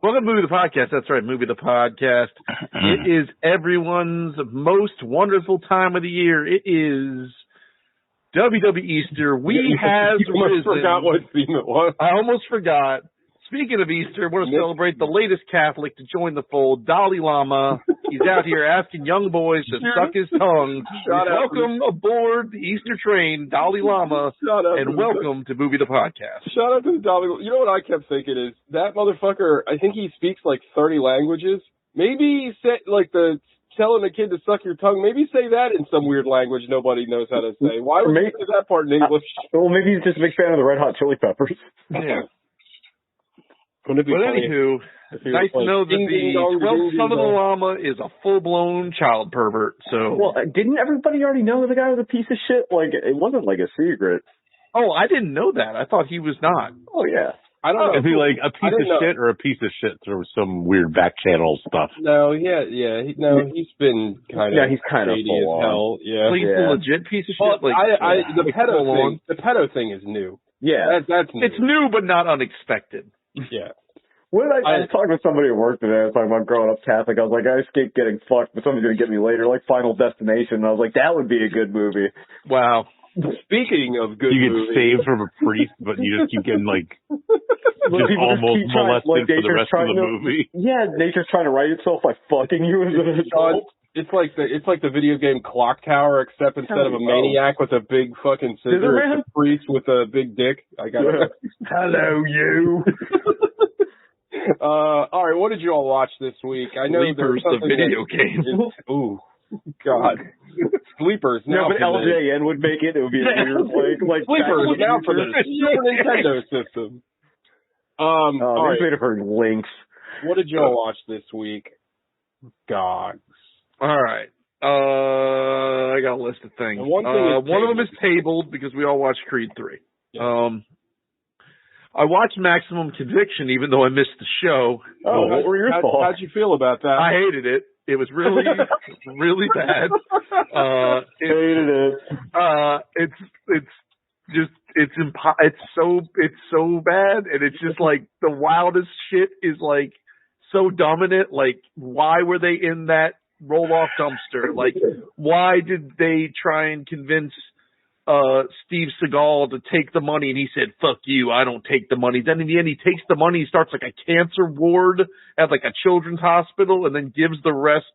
Welcome to Movie the Podcast. That's right, Movie the Podcast. It is everyone's most wonderful time of the year. It is WW Easter. We have You almost forgot what theme it was. I almost forgot. Speaking of Easter, we're going to celebrate the latest Catholic to join the fold, Dalai Lama. He's out here asking young boys to suck his tongue. Welcome aboard the Easter train, Dalai Lama, and welcome to Movie the Podcast. Shout out to the Dalai Lama. You know what I kept thinking is, that motherfucker, I think he speaks like 30 languages. Maybe say, like telling a kid to suck your tongue, maybe say that in some weird language nobody knows how to say. Why would you say that part in English? Well, maybe he's just a big fan of the Red Hot Chili Peppers. Yeah. But anywho, nice to know that the 12th son of the Lama is a full-blown child pervert. So, well, didn't everybody already know the guy was a piece of shit? Like, it wasn't like a secret. Oh, I didn't know that. I thought he was not. Oh, yeah. I don't know. Is he like a piece of shit or a piece of shit through some weird back channel stuff? No, he's been kind of he's kind of full as hell. Yeah, he's a legit piece of shit. Well, the pedo thing is new. Yeah, that's new. It's new but not unexpected. Yeah. I was talking to somebody at work today. I was talking about growing up Catholic. I was like, I escaped getting fucked, but somebody's going to get me later, like Final Destination. And I was like, that would be a good movie. Wow. Speaking of good movies. You get saved from a priest, but you just keep getting, just almost molested for the rest of the movie. Yeah, nature's trying to right itself by fucking you as an adult. It's like the video game Clock Tower, except instead of a maniac with a big fucking scissor, it's a priest with a big dick. I got it. Hello, you. All right, what did you all watch this week? I know Sleepers, the video game. Ooh, God. Sleepers. No, but LJN would make it. It would be a weird like Sleepers now for the Super Nintendo system. All right. Made it for Lynx. What did you all watch this week? God. All right. I got a list of things. One of them is tabled because we all watched Creed 3. Yeah. I watched Maximum Conviction even though I missed the show. Oh, what were your thoughts? How'd you feel about that? I hated it. It was really, really bad. Hated it. It's so bad, and it's just like the wildest shit is like so dominant. Like, why were they in that roll-off dumpster? Like, why did they try and convince Steve Seagal to take the money, and he said, fuck you, I don't take the money. Then in the end, he takes the money, he starts like a cancer ward at like a children's hospital, and then gives the rest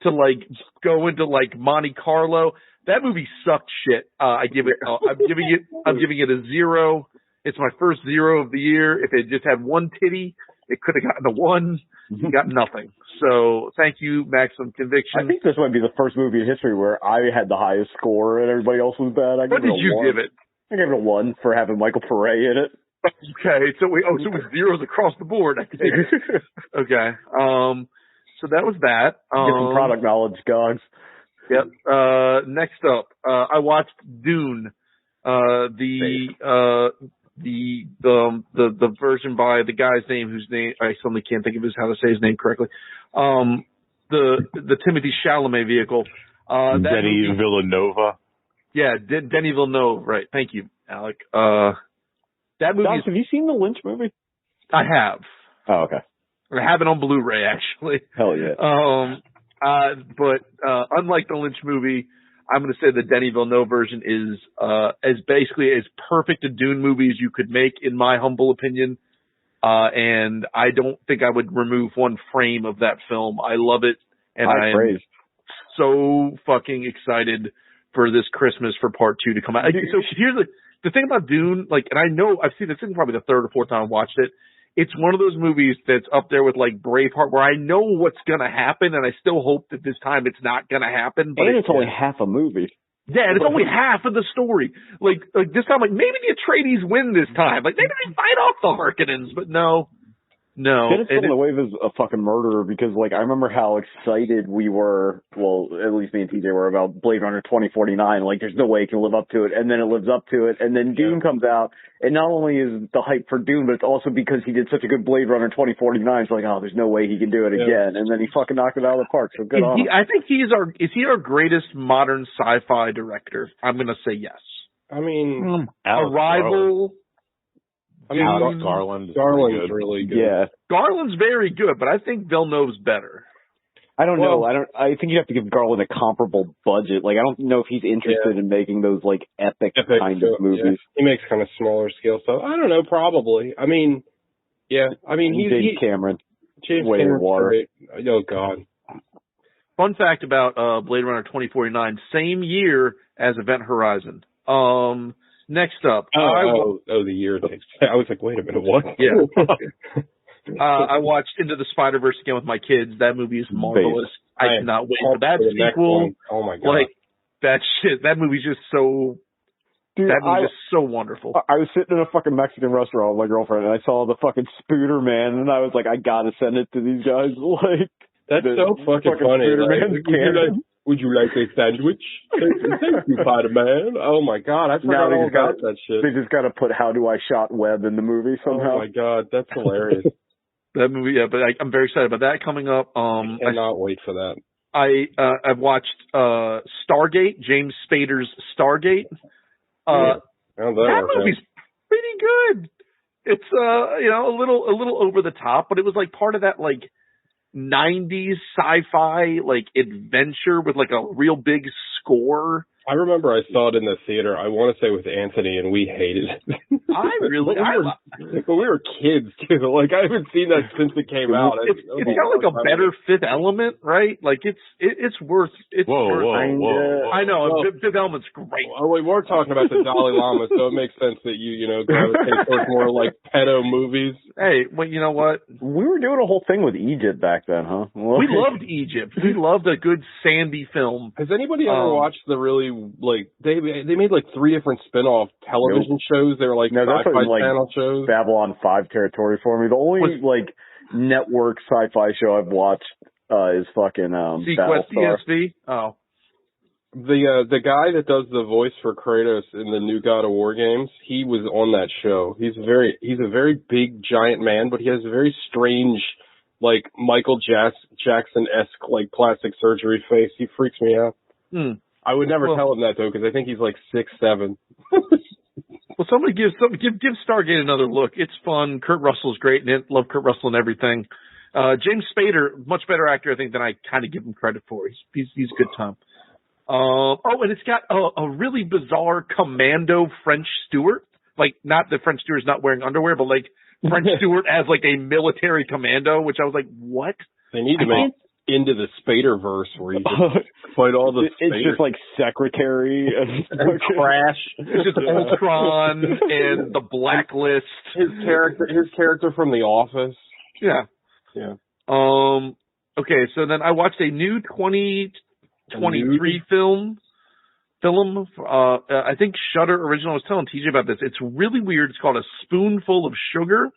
to like go into like Monte Carlo. That movie sucked shit. I'm giving it a 0. It's my first 0 of the year. If it just had one titty, it could have gotten a 1. You got nothing. So thank you, Maximum Conviction. I think this might be the first movie in history where I had the highest score and everybody else was bad. What did you give it? I gave it a 1 for having Michael Pare in it. Okay, so it was zeros across the board, I think. Okay. So that was that. Get some product knowledge, Gogs. Yep. Next up, I watched Dune. The version by the guy's name whose name I suddenly can't think of how to say his name correctly. The Timothy Chalamet vehicle. Denis Villeneuve. Yeah, Denis Villeneuve. Right. Thank you, Alec. That movie. Doc, have you seen the Lynch movie? I have. Oh, okay. I have it on Blu-ray actually. Hell yeah. But unlike the Lynch movie, I'm going to say the Denis Villeneuve version is basically as perfect a Dune movie as you could make, in my humble opinion. And I don't think I would remove one frame of that film. I love it, and I'm so fucking excited for this Christmas for Part 2 to come out. So here's the thing about Dune, and I know I've seen this. This is probably the 3rd or 4th time I've watched it. It's one of those movies that's up there with like Braveheart, where I know what's going to happen, and I still hope that this time it's not going to happen. But and it's only half a movie. Yeah, and it's only half of the story. Like this time, maybe the Atreides win this time. Like maybe they fight off the Harkonnens, but no. Dennis Villeneuve is a fucking murderer because, I remember how excited we were, well, at least me and TJ were, about Blade Runner 2049. There's no way it can live up to it. And then it lives up to it. And then Dune comes out. And not only is the hype for Dune, but it's also because he did such a good Blade Runner 2049. It's there's no way he can do it again. And then he fucking knocked it out of the park. So good on him. I think is he our greatest modern sci-fi director? I'm going to say yes. I mean, Arrival, I mean, Garland. Garland's really good. Yeah. Garland's very good, but I think Villeneuve's better. I don't know. I think you have to give Garland a comparable budget. Like, I don't know if he's interested in making those, like, epic kind of movies. Yeah. He makes kind of smaller scale stuff. I don't know, probably. I mean, yeah. I mean, James Cameron. James Way Cameron's water. great. Oh, God. Fun fact about Blade Runner 2049, same year as Event Horizon. Next up. The year it takes. I was like, wait a minute, what? Yeah. I watched Into the Spider-Verse again with my kids. That movie is marvelous. I cannot wait for that sequel. Oh my God. Like, that shit, that movie's just so, Dude, that movie's just so wonderful. I was sitting in a fucking Mexican restaurant with my girlfriend and I saw the fucking Spooder Man and I was like, I gotta send it to these guys. Like, that's so fucking funny. Would you like a sandwich? Thank you, Spider-Man. Oh my God, I forgot all about that shit. They just gotta put How Do I Shot Web in the movie somehow. Oh my God, that's hilarious. That movie, yeah, but I'm very excited about that coming up. I cannot wait for that. I've watched Stargate, James Spader's Stargate. That movie's pretty good. It's a little over the top, but it was like part of that like 90s sci-fi like adventure with like a real big score. I remember I saw it in the theater. I want to say with Anthony, and we hated it. But we were kids too. Like I haven't seen that since it came out. It's got like a better Fifth Element, right? Like it's worth. Whoa! I know Fifth Element's great. Oh, we were talking about the Dalai Lama, so it makes sense that you gravitate towards more like pedo movies. Hey, well, you know what? We were doing a whole thing with Egypt back then, huh? We loved Egypt. We loved a good sandy film. Has anybody ever watched the really like they made like 3 different spin-off television shows? They were like sci-fi channel shows. Babylon 5 territory for me. The only like network sci-fi show I've watched is fucking Sequest ESV. Oh. The guy that does the voice for Kratos in the new God of War games, he was on that show. He's a very big giant man, but he has a very strange like Michael Jackson-esque like plastic surgery face. He freaks me out. I would never tell him that though, because I think he's like 6'7". Well, somebody give Stargate another look. It's fun. Kurt Russell's great in it. Love Kurt Russell and everything. James Spader, much better actor, I think, than I kind of give him credit for. He's a good time. And it's got a really bizarre commando French Stewart. Like, not that French Stewart's not wearing underwear, but like French Stewart as like a military commando, which I was like, what? They need to make Into the Spader-verse where you can fight all the It's just like Secretary and Crash. It's just Ultron and the Blacklist. His character from The Office. Yeah. Yeah. Okay, so then I watched a new 2023 film. I think Shudder original. I was telling TJ about this. It's really weird. It's called A Spoonful of Sugar.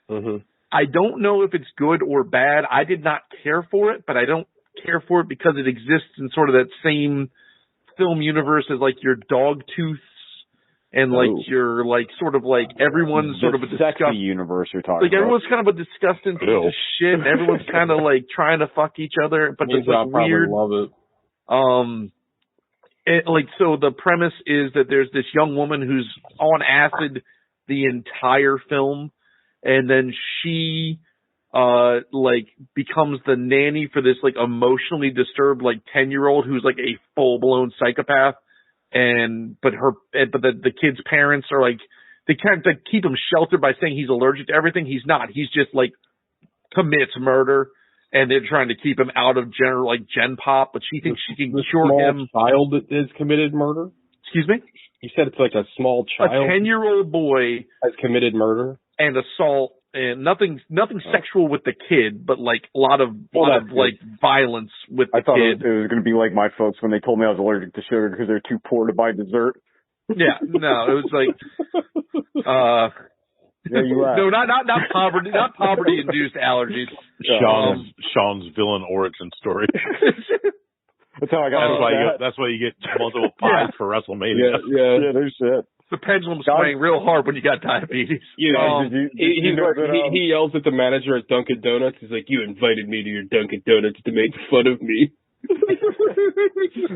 Mm-hmm. I don't know if it's good or bad. I did not care for it, but I don't care for it because it exists in sort of that same film universe as like your Dogtooth and like your like sort of like everyone's sort of a sexy universe you're talking like about. everyone's kind of a disgusting piece of shit. And everyone's kind of like trying to fuck each other, but it's like weird. Love it. So the premise is that there's this young woman who's on acid the entire film. And then she, becomes the nanny for this, like, emotionally disturbed, like, 10-year-old who's, like, a full-blown psychopath. But the kid's parents are, like, they kind of keep him sheltered by saying he's allergic to everything. He's not. He's just, like, commits murder. And they're trying to keep him out of Gen Pop, but she thinks she can cure him. Child that has committed murder? Excuse me? You said it's like a small child? A 10-year-old boy has committed murder? And assault, and nothing sexual with the kid, but like a lot of violence with the kid. I thought it was going to be like my folks when they told me I was allergic to sugar because they're too poor to buy dessert. Yeah, no, it was like, no, not poverty induced allergies. Sean's villain origin story. That's how I got. That's why you get multiple pies for WrestleMania. Yeah, there's shit. The pendulum's swaying real hard when you got diabetes. He yells at the manager at Dunkin' Donuts. He's like, "You invited me to your Dunkin' Donuts to make fun of me."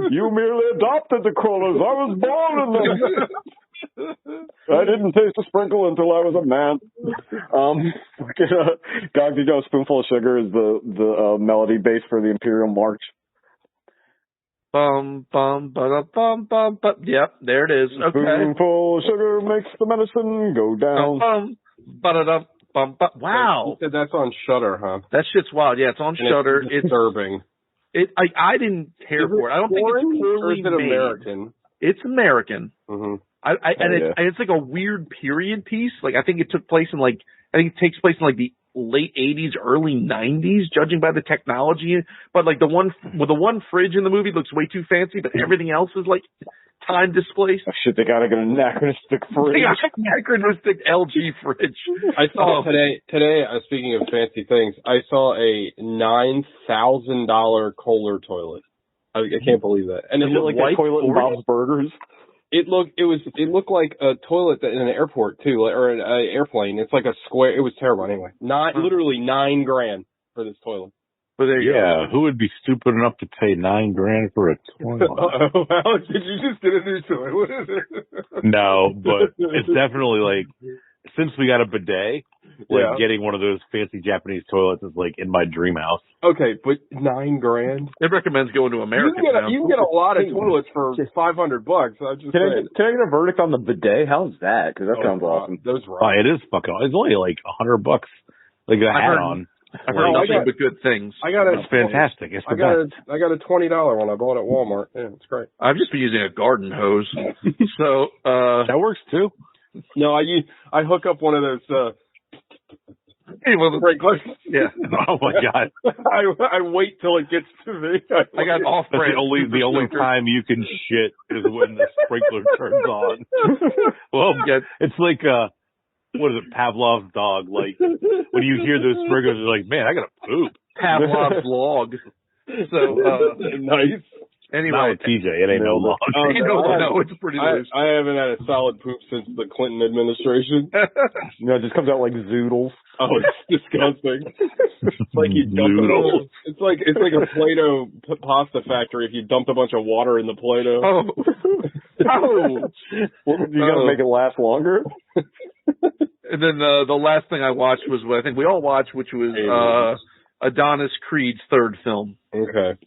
You merely adopted the crawlers. I was born in them. I didn't taste a sprinkle until I was a man. Dog, did you know Spoonful of Sugar is the melody base for the Imperial March? Bum, bum, ba-da-bum, bum, bum. Yep, there it is. Okay. Spoonful of sugar makes the medicine go down. Bum, ba-da-dum, bum, bum. Wow. You said that's on Shudder, huh? That shit's wild. Yeah, it's on Shudder. It's disturbing. I didn't care for it. I don't think it's poorly or is it made. American? It's American. Mm-hmm. And it's like a weird period piece. Like I think it takes place in the late 80s, early 90s, judging by the technology. But like the one fridge in the movie looks way too fancy, but everything else is like time displaced. Oh shit, they gotta get an anachronistic fridge. They got an anachronistic LG fridge. I saw today, speaking of fancy things, I saw a $9,000 Kohler toilet. I can't believe that. And it looked like a toilet in Bob's Burgers. It looked like a toilet in an airport too, or an airplane. It's like a square. It was terrible anyway. Literally $9,000 for this toilet. But there you go. Who would be stupid enough to pay $9,000 for a toilet? Alex, did you just get a new toilet? No, but it's definitely like, since we got a bidet, getting one of those fancy Japanese toilets is like in my dream house. Okay, but $9,000? It recommends going to America. You can get a lot of toilets for $500. I'm just saying. Can I get a verdict on the bidet? How's that? Because that sounds awesome. Those rock. It is fucking. It's only like $100, like a hat on. I've heard nothing but good things. It's fantastic. It's the best. I got a $20 one I bought at Walmart. Yeah, it's great. I've just been using a garden hose. So that works too. No, I hook up one of those sprinklers. Yeah. Oh my god. I wait till it gets to me. I got off. That's the only time you can shit is when the sprinkler turns on. Well, it's like what is it, Pavlov's dog? Like when you hear those sprinklers, you're like, man, I gotta poop. Pavlov's log. So nice. Anyway, not with TJ. It ain't no log. No, it's pretty loose. I haven't had a solid poop since the Clinton administration. It just comes out like zoodles. Oh, it's disgusting. It's like you dump it. It's like a Play-Doh pasta factory if you dumped a bunch of water in the Play-Doh. Oh. Well, you gotta make it last longer. And then the last thing I watched was what I think we all watched, which was Adonis Creed's third film. Okay.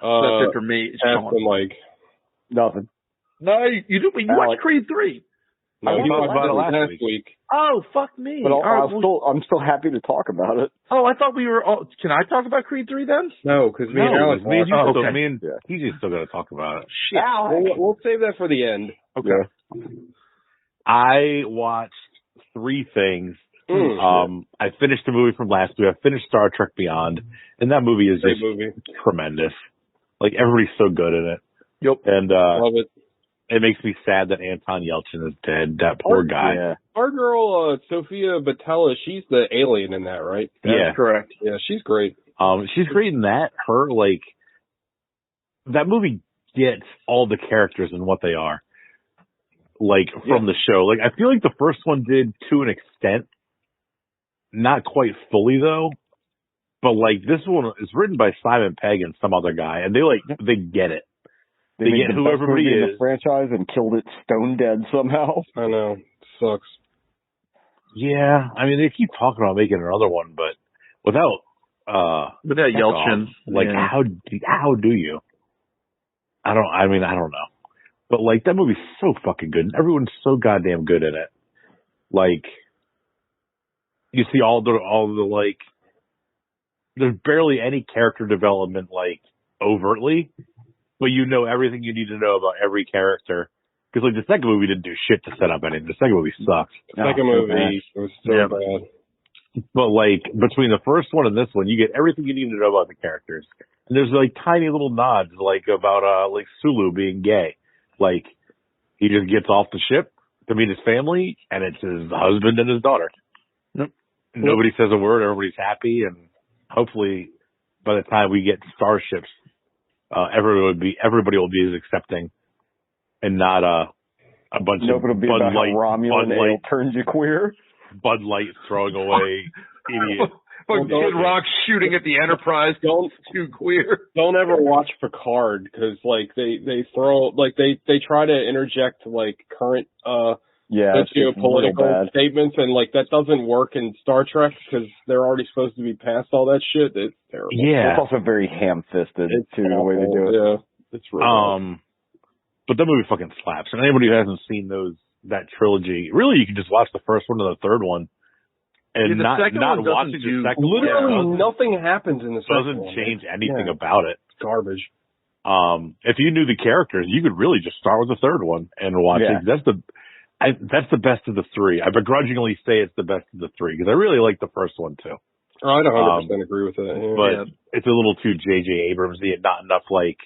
That's it for me. Like nothing. No, you watched Creed 3. No, we talked about it last week. Oh, fuck me. But I'm still happy to talk about it. Oh, I thought we were all... Can I talk about Creed 3 then? No, because me and Alex... Me and TJ's still got to talk about it. Shit. We'll save that for the end. Okay. Yeah. I watched 3 things. I finished the movie from last week. I finished Star Trek Beyond, and that movie is just tremendous. Like, everybody's so good in it. Yep. And love it. It makes me sad that Anton Yelchin is dead. That poor guy. Yeah. Our girl, Sophia Boutella, she's the alien in that, right? That's correct. Yeah, she's great. She's great in that. That movie gets all the characters and what they are. Like, from the show. Like, I feel like the first one did to an extent. Not quite fully, though. But, like, this one is written by Simon Pegg and some other guy, and they get it. They get who everybody is. In the franchise and killed it stone dead somehow. I know. Sucks. Yeah. I mean, they keep talking about making another one, but without Yelchin. How do you? I don't know. But, like, that movie's so fucking good, and everyone's so goddamn good in it. Like, you see all the like, there's barely any character development, like, overtly, but you know everything you need to know about every character. Because, like, the second movie didn't do shit to set up anything. The second movie sucks. The second movie was so bad. But, like, between the first one and this one, you get everything you need to know about the characters. And there's, like, tiny little nods, like, about, like, Sulu being gay. Like, he just gets off the ship to meet his family, and it's his husband and his daughter. Yep. Nobody says a word. Everybody's happy, and hopefully by the time we get starships, everybody will be as accepting and not a bunch of Bud Light. Romulan ale turns you queer. Bud Light throwing away idiots. Kid Rock shooting at the Enterprise. Too queer. Don't ever watch Picard because like they throw like they try to interject like current geopolitical statements and like that doesn't work in Star Trek because they're already supposed to be past all that shit. It's terrible. Yeah, it's also very ham-fisted too the way they do it. Yeah, it's really but that movie fucking slaps. And anybody who hasn't seen that trilogy, really, you can just watch the first one and the third one. And not watch the second one. Literally nothing happens in the second one. Doesn't change anything about it. It's garbage. If you knew the characters, you could really just start with the third one and watch it. That's the best of the three. I begrudgingly say it's the best of the three because I really like the first one too. I'd 100% agree with that. Yeah. But it's a little too J.J. Abrams-y and not enough like.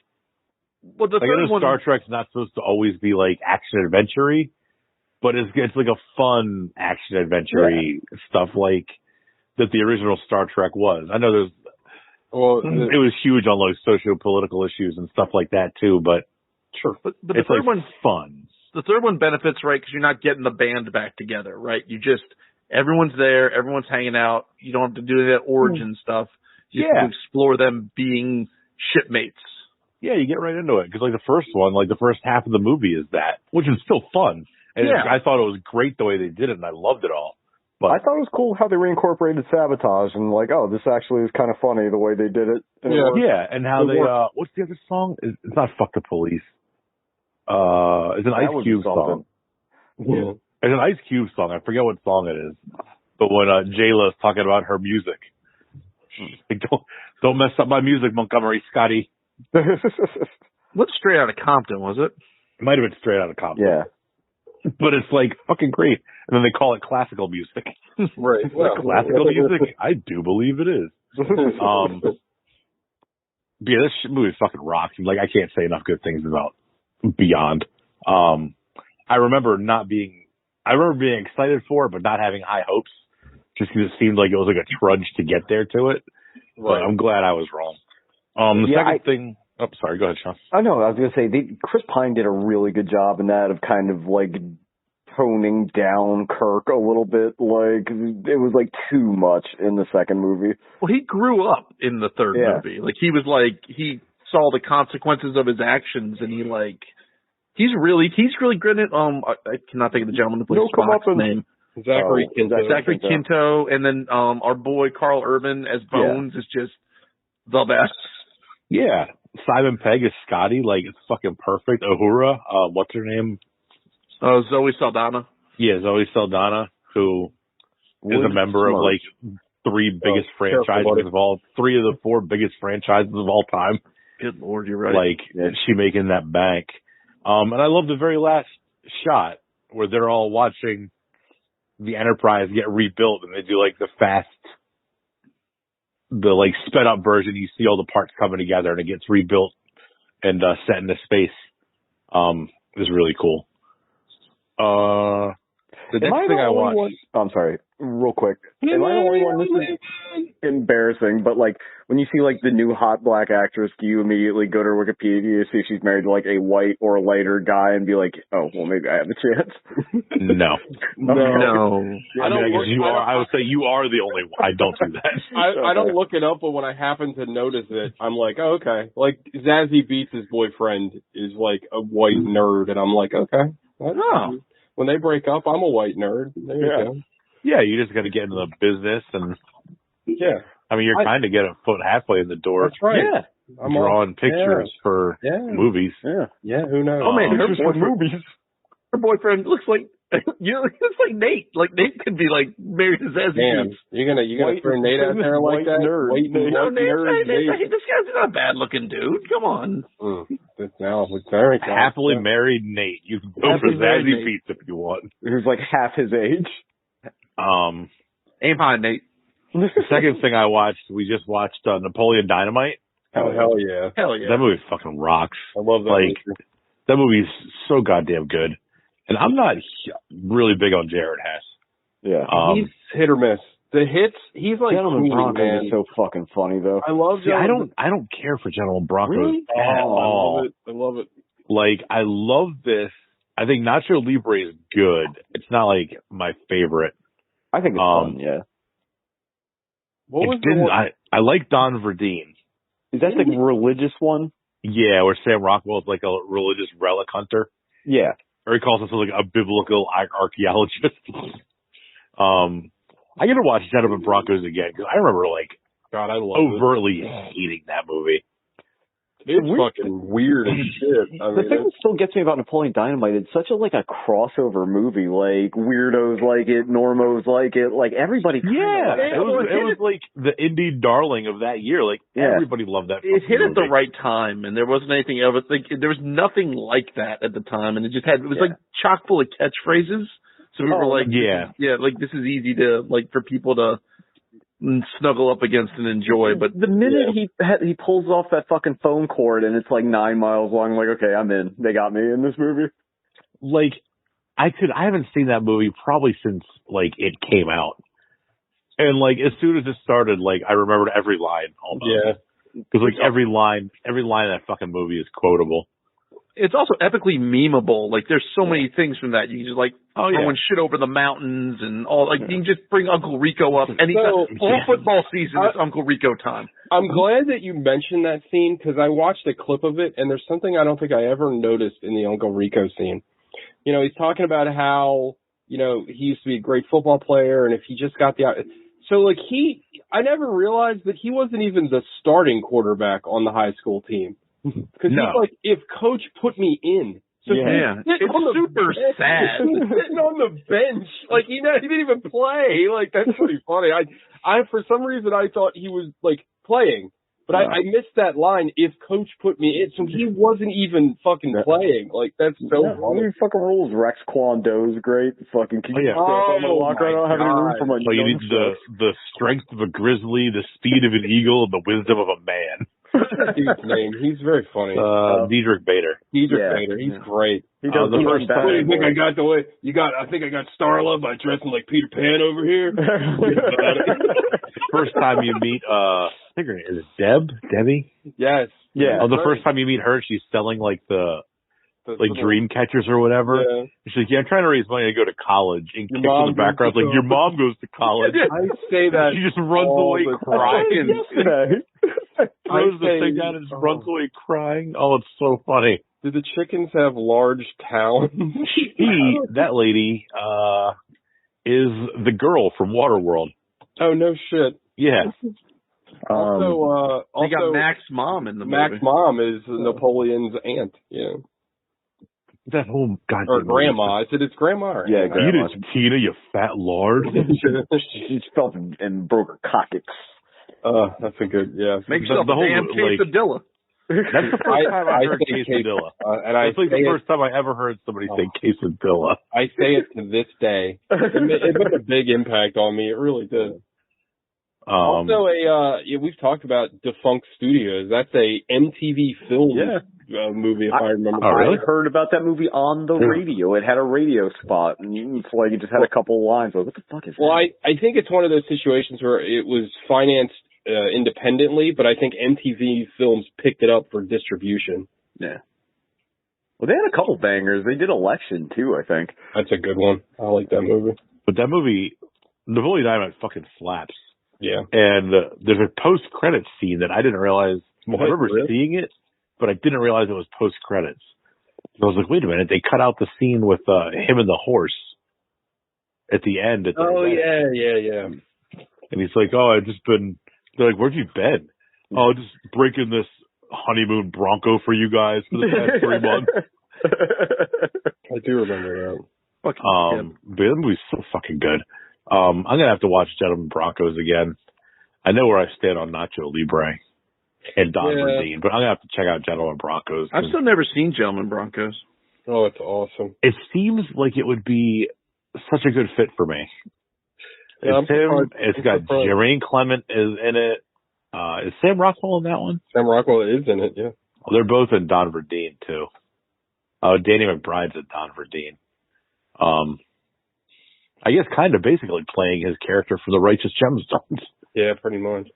Well, the third one, Star Trek's not supposed to always be like action adventure-y. But it's like a fun action adventure-y stuff like that the original Star Trek was. I know it was huge on like socio-political issues and stuff like that too, but sure. But the it's third one's fun. The third one benefits, right, because you're not getting the band back together, right? Everyone's there, everyone's hanging out. You don't have to do that origin stuff. You have to explore them being shipmates. Yeah, you get right into it because like the first one, like the first half of the movie is that, which is still fun. And I thought it was great the way they did it, and I loved it all. But I thought it was cool how they reincorporated sabotage, and like, this actually is kind of funny the way they did it. And how they what's the other song? It's not "Fuck the Police." It's an Ice Cube song. Yeah. It's an Ice Cube song. I forget what song it is. But when Jayla's talking about her music, like, don't mess up my music, Montgomery Scotty. What's Straight Outta Compton, was it? It might have been Straight Outta Compton. Yeah. But it's like fucking great. And then they call it classical music. Right. Well, classical music? I do believe it is. But yeah, this movie fucking rocks. Like, I can't say enough good things about Beyond. I remember being excited for it, but not having high hopes just because it seemed like it was like a trudge to get there to it. Right. But I'm glad I was wrong. Second thing. Oh, sorry. Go ahead, Sean. I know. I was going to say, Chris Pine did a really good job in that of kind of like toning down Kirk a little bit. Like, it was like too much in the second movie. Well, he grew up in the third movie. Like, he was like, he saw the consequences of his actions, and he's really good at, I cannot think of the gentleman who plays Spock's name. Zachary Quinto. And then, our boy Carl Urban as Bones is just the best. Yeah. Simon Pegg is Scotty, like, it's fucking perfect. Uhura, what's her name? Zoe Saldana. Yeah, Zoe Saldana, who is a member of, like, three of the four biggest franchises of all time. Good Lord, you're right. Like, she making that bank. And I love the very last shot where they're all watching the Enterprise get rebuilt, and they do, like, the sped up version. You see all the parts coming together and it gets rebuilt and set into space. Is really cool. The next thing I watched. I'm sorry, real quick. Am I the only one? This is embarrassing, but like when you see like the new hot black actress, do you immediately go to her Wikipedia to see if she's married to like a white or a lighter guy and be like, oh, well, maybe I have a chance? No. I would say you are the only one. I don't do that. I don't look it up, but when I happen to notice it, I'm like, oh, okay. Like Zazie Beetz' boyfriend is like a white nerd, and I'm like, okay. Oh. When they break up, I'm a white nerd. There you go. Yeah, you just got to get into the business and. Yeah. I mean, you're kind of getting a foot halfway in the door. That's right. Yeah. I'm drawing pictures for movies. Yeah. Yeah, who knows? Oh, man, her boyfriend looks like, looks like Nate. Like, Nate could be, like, married to Zazie. Damn. You're gonna throw Nate out there like that? Nate, this guy's not a bad-looking dude. Come on. Now, it's very happily married Nate. You can go for Zazie Beetz if you want. Who's, like, half his age. Aim high, Nate. The second thing I watched, we just watched Napoleon Dynamite. Hell yeah. That movie fucking rocks. I love that movie. That movie's so goddamn good. And I'm not really big on Jared Hess. Yeah. He's hit or miss. The hits, he's like, Gentleman Broncos is so fucking funny, though. I love I don't care for Gentleman Broncos really? at all. I love it. Like, I love this. I think Nacho Libre is good. It's not, like, my favorite. I think it's fun, yeah. What was the one? I like Don Verdeen. Is that the religious one? Yeah, where Sam Rockwell is like a religious relic hunter. Yeah. Or he calls himself like a biblical archaeologist. I gotta watch Gentlemen Broncos again because I remember like God, I love overtly hating that movie. It's fucking weird as shit. I The mean, thing that still gets me about Napoleon Dynamite, it's such a crossover movie. Like weirdos like it, normos like it, like everybody. Yeah, it. It was like the indie darling of that year. Like everybody loved that. It hit movie. at the right time, and there wasn't anything else. Like there was nothing like that at the time, and it was like chock full of catchphrases. So we were like, like this is easy to like for people to snuggle up against and enjoy. But the minute he pulls off that fucking phone cord and it's like 9 miles long, I'm like, okay, I'm in. They got me in this movie. Like I haven't seen that movie probably since like it came out, and like as soon as it started, like I remembered every line almost. Yeah, because like every line in that fucking movie is quotable. It's also epically memeable. Like there's so many things from that. You can just like throwing shit over the mountains and all. Like you can just bring Uncle Rico up anytime. All football season is Uncle Rico time. I'm glad that you mentioned that scene because I watched a clip of it and there's something I don't think I ever noticed in the Uncle Rico scene. You know, he's talking about how, you know, he used to be a great football player and if he just got so like I never realized that he wasn't even the starting quarterback on the high school team. Because he's like, if coach put me in. So it's super sad. Sitting on the bench. Like, he didn't even play. Like, that's pretty funny. I for some reason, I thought he was, like, playing. But I missed that line, if coach put me in. So he wasn't even fucking playing. Like, that's so funny. Fucking rules. Rex Kwon Do's great. Fucking, can you on my locker? I don't have any room for my you need the strength of a grizzly, the speed of an eagle, and the wisdom of a man. His name. He's very funny. Diedrich Bader. Bader. He's great. He does the first time. What do you think I got the way? I think I got Starla by dressing like Peter Pan over here. First time you meet, I think her name is Debbie? Yes. Yeah. The first time you meet her, she's selling like the dream catchers or whatever. Yeah. She's like, I'm trying to raise money to go to college. And kicks in the background, like, your mom goes to college. I say that. She just runs away crying. Throws the thing down and just runs away crying. Oh, it's so funny. Do the chickens have large talons? That lady, is the girl from Waterworld. Oh, no shit. Yeah. Also, they got Mac's mom in the movie. Mac's mom is Napoleon's aunt. Yeah. That whole goddamn or grandma. I said it's grandma. Yeah, grandma. Eat it, Tina, you fat lard. She felt and broke her coccyx. That's a good, Make yourself a damn quesadilla. That's the first time I heard quesadilla. That's like the first time I ever heard somebody say quesadilla. I say it to this day. It made a big impact on me. It really did. Also, we've talked about Defunct Studios. That's a MTV film movie, if I remember. Oh, really? I heard about that movie on the radio. It had a radio spot, and it's like it just had a couple of lines. Like, what the fuck is that? Well, I think it's one of those situations where it was financed independently, but I think MTV Films picked it up for distribution. Yeah. Well, they had a couple bangers. They did Election, too, I think. That's a good one. I like that movie. But that movie, Napoleon Dynamite fucking slaps. Yeah. And there's a post-credits scene that I didn't realize. I remember seeing it, but I didn't realize it was post-credits. So I was like, wait a minute. They cut out the scene with him and the horse at the end. Yeah. And he's like, they're like, where'd you been? Oh, just breaking this honeymoon Bronco for you guys for the past 3 months. I do remember that. But that movie's so fucking good. I'm going to have to watch Gentlemen Broncos again. I know where I stand on Nacho Libre and Don Verdeen, but I'm going to have to check out Gentlemen Broncos. I've still never seen Gentlemen Broncos. Oh, it's awesome. It seems like it would be such a good fit for me. It's him. It's got Jermaine Clement is in it. Is Sam Rockwell in that one? Sam Rockwell is in it, yeah. Well, they're both in Don Verdeen, too. Danny McBride's in Don Verdeen. I guess kind of basically playing his character for the Righteous Gemstones. Yeah, pretty much.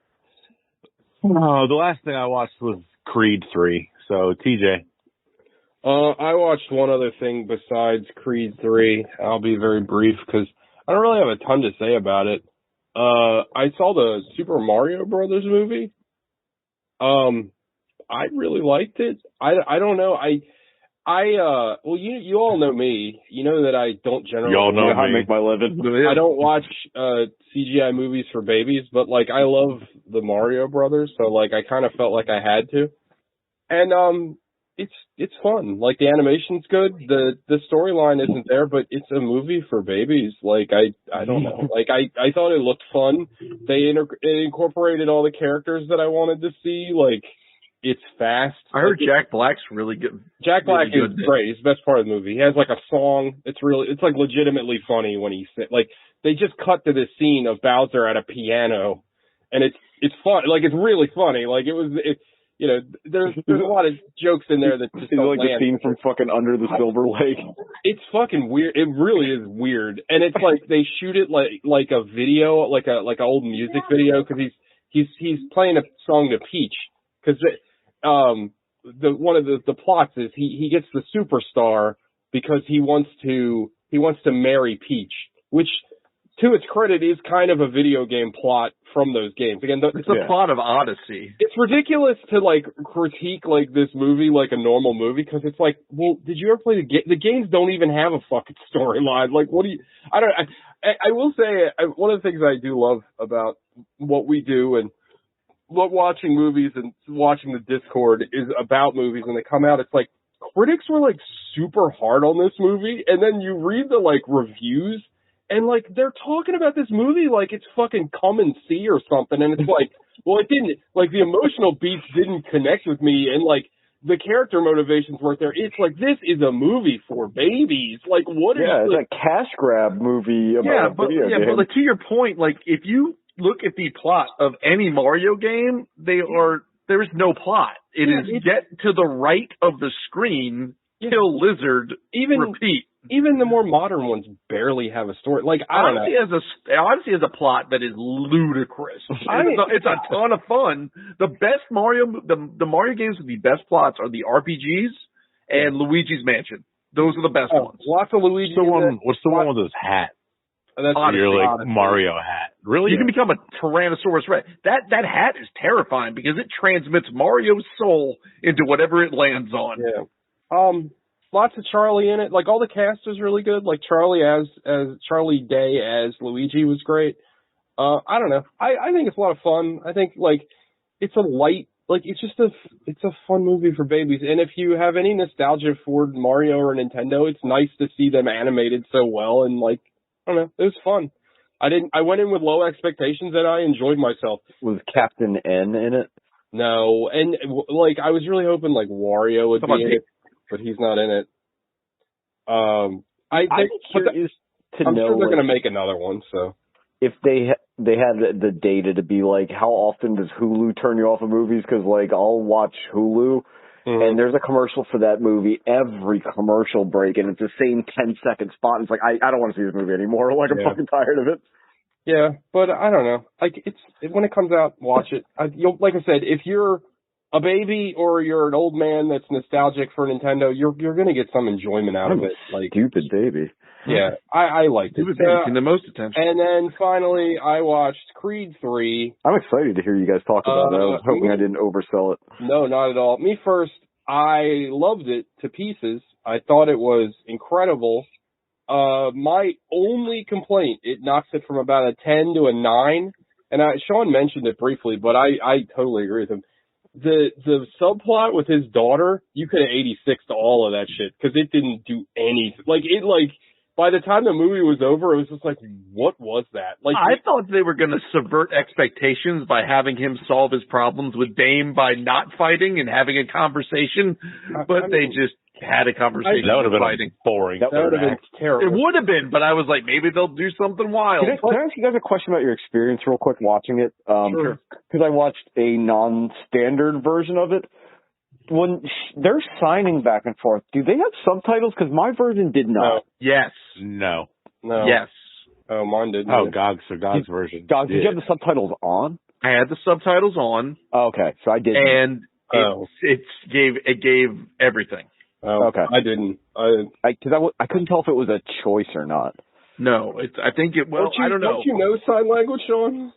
The last thing I watched was Creed 3. So, TJ. I watched one other thing besides Creed 3. I'll be very brief because I don't really have a ton to say about it. I saw the Super Mario Brothers movie. I really liked it. I don't know. Well, you all know me. You know that I don't generally. You all know how I me. make my living. I don't watch CGI movies for babies, but like I love the Mario Brothers, so like I kind of felt like I had to. And it's fun. Like the animation's good. The storyline isn't there, but it's a movie for babies. Like I don't know. Like I thought it looked fun. It incorporated all the characters that I wanted to see. Like it's fast. I heard Jack Black's really good. Jack Black really is great. He's the best part of the movie. He has like a song. It's like legitimately funny when like they just cut to this scene of Bowser at a piano, and it's fun. Like it's really funny. Like you know, there's a lot of jokes in there that just don't like land. the scene from fucking Under the Silver Lake. It's fucking weird. It really is weird, and it's like they shoot it like a video, like a old music video, because he's playing a song to Peach, because one of the plots is he gets the superstar because he wants to marry Peach, which to its credit is kind of a video game plot from those games. Again, it's a plot of Odyssey. It's ridiculous to like critique like this movie like a normal movie, because it's like, well, did you ever play the game? The games don't even have a fucking storyline. Like, what do you? I will say one of the things I do love about what we do and watching movies and watching the Discord is about movies when they come out. It's like critics were like super hard on this movie, and then you read the like reviews. And, like, they're talking about this movie like it's fucking Come and See or something. And it's like, well, it didn't. Like, the emotional beats didn't connect with me. And, like, the character motivations weren't there. It's like, this is a movie for babies. Like, what is it's a cash grab movie about a video game. But like, to your point, like, if you look at the plot of any Mario game, there is no plot. It is get to the right of the screen, kill lizard, repeat. Even the more modern ones barely have a story. Like, I don't know. Odyssey has a plot that is ludicrous. It's a ton of fun. The best the Mario games with the best plots are the RPGs and Luigi's Mansion. Those are the best ones. Lots of Luigi. What's the one with his hat? That's your like Mario hat. Really? You can become a Tyrannosaurus Rex. That hat is terrifying because it transmits Mario's soul into whatever it lands on. Yeah. Lots of Charlie in it. Like, all the cast is really good. Like, Charlie as Charlie Day as Luigi was great. I don't know. I think it's a lot of fun. I think, like, it's a light, like, it's a fun movie for babies. And if you have any nostalgia for Mario or Nintendo, it's nice to see them animated so well. And, like, I don't know. It was fun. I went in with low expectations and I enjoyed myself. Was Captain N in it? No. And, like, I was really hoping, like, Wario would be in it. But he's not in it. I'm sure they're going to make another one. So if they had the data to be like, how often does Hulu turn you off of movies? Because like I'll watch Hulu, and there's a commercial for that movie every commercial break, and it's the same 10-second spot. It's like I don't want to see this movie anymore. Like I'm fucking tired of it. Yeah, but I don't know. Like when it comes out, watch it. Like I said, if you're a baby or you're an old man that's nostalgic for Nintendo, you're going to get some enjoyment out of it. Like stupid baby. Yeah, I liked it. Stupid baby, the most attention. And then finally, I watched Creed 3. I'm excited to hear you guys talk about it. I was hoping I didn't oversell it. No, not at all. Me first. I loved it to pieces. I thought it was incredible. My only complaint, it knocks it from about a 10 to a 9. And Sean mentioned it briefly, but I totally agree with him. The subplot with his daughter, you could have 86 to all of that shit because it didn't do anything. Like by the time the movie was over, it was just like, what was that? Like I thought they were going to subvert expectations by having him solve his problems with Dame by not fighting and having a conversation, but they just had a conversation. That would have been fighting. Boring. That would have been terrible. It would have been, but I was like, maybe they'll do something wild. Can I ask you guys a question about your experience real quick watching it? Sure. Because I watched a non-standard version of it. When they're signing back and forth, do they have subtitles? Because my version did not. No. Yes. No. Yes. Oh, mine didn't. Oh, God's version. God, did you have the subtitles on? I had the subtitles on. Oh, okay, so I didn't. And it gave everything. Oh, okay. I didn't. I couldn't tell if it was a choice or not. No, I think it. Well, I don't know. Don't you know sign language, Sean?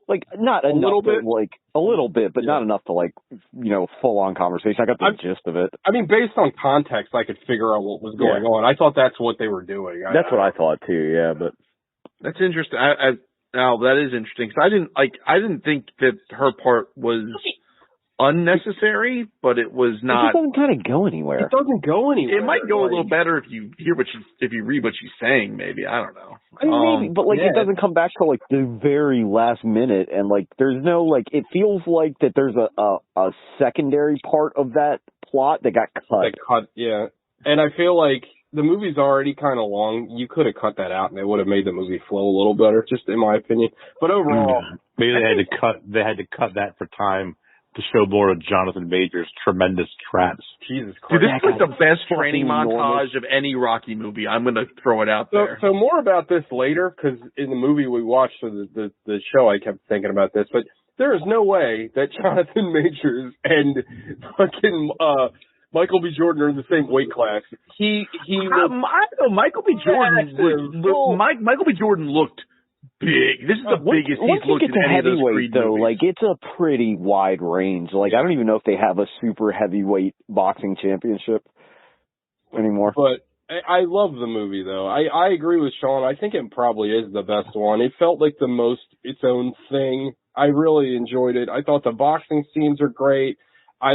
Like, not A enough little to, bit? like, a little bit, but Yeah. not enough to, like, full on conversation. I got the gist of it. I mean, based on context, I could figure out what was going on. I thought that's what they were doing. That's what I thought too. Yeah, but that's interesting. Now that is interesting. So I didn't think that her part was unnecessary, but it was not. It doesn't kind of go anywhere. It doesn't go anywhere. It might go a little better if you read what she's saying. Maybe, I don't know. I mean, maybe, but like it doesn't come back till like the very last minute, and like there's no like it feels like that there's a secondary part of that plot that got cut. Yeah, and I feel like the movie's already kind of long. You could have cut that out, and it would have made the movie flow a little better, just in my opinion. But overall, maybe they had to cut that for time to show more of Jonathan Major's tremendous traps. Jesus Christ. Dude, this is like the best training montage of any Rocky movie. I'm going to throw it out there. So more about this later, because in the movie we watched, or the show, I kept thinking about this, but there is no way that Jonathan Majors and fucking Michael B. Jordan are in the same weight class. Michael B. Jordan Michael B. Jordan looked big. This is the biggest he's looked in any of those Creed though, movies. like it's a pretty wide range. Like I don't even know if they have a super heavyweight boxing championship anymore. But I love the movie though. I agree with Sean. I think it probably is the best one. It felt like the most its own thing. I really enjoyed it. I thought the boxing scenes are great. I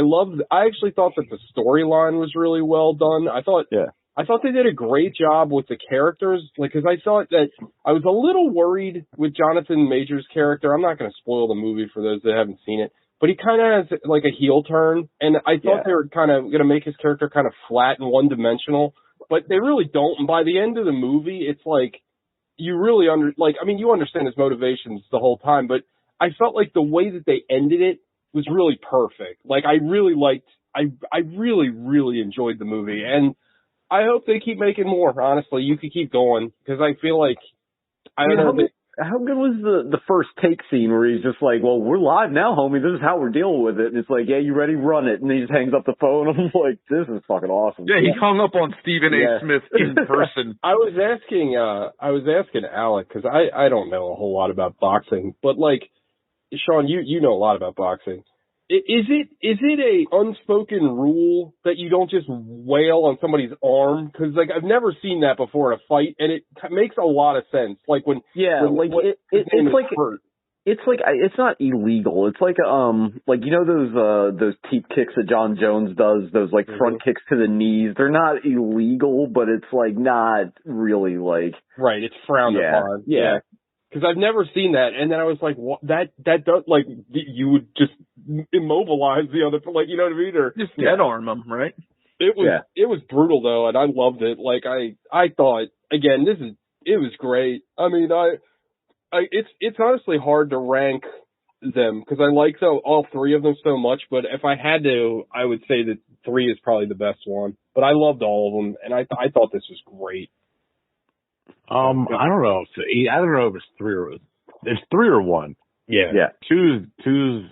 actually thought that the storyline was really well done. I thought they did a great job with the characters, like, cause I thought that I was a little worried with Jonathan Major's character. I'm not going to spoil the movie for those that haven't seen it, but he kind of has like a heel turn, and I thought they were kind of going to make his character kind of flat and one-dimensional, but they really don't. And by the end of the movie, it's like, you really you understand his motivations the whole time, but I felt like the way that they ended it was really perfect. Like, I really really enjoyed the movie, and I hope they keep making more, honestly. You could keep going, because I feel like, I don't know. How good was the first take scene where he's just like, well, we're live now, homie. This is how we're dealing with it. And it's like, yeah, you ready? Run it. And he just hangs up the phone. I'm like, this is fucking awesome. Yeah, he hung up on Stephen A. Smith in person. I was asking Alec, because I don't know a whole lot about boxing, but like, Sean, you know a lot about boxing. Is it a unspoken rule that you don't just wail on somebody's arm? Because like I've never seen that before in a fight, and it makes a lot of sense. Like it's not illegal. It's like those teep kicks that John Jones does. Those like front kicks to the knees. They're not illegal, but it's like not really like right. It's frowned upon. Yeah. Because I've never seen that, and then I was like, "What? That does like you would just immobilize the other, like you know what I mean, or just dead arm them, right?" It was brutal though, and I loved it. Like I thought again, it was great. I mean, it's honestly hard to rank them because I like all three of them so much. But if I had to, I would say that 3 is probably the best one. But I loved all of them, and I thought this was great. I don't know if it's 3 or 1. Yeah. 2's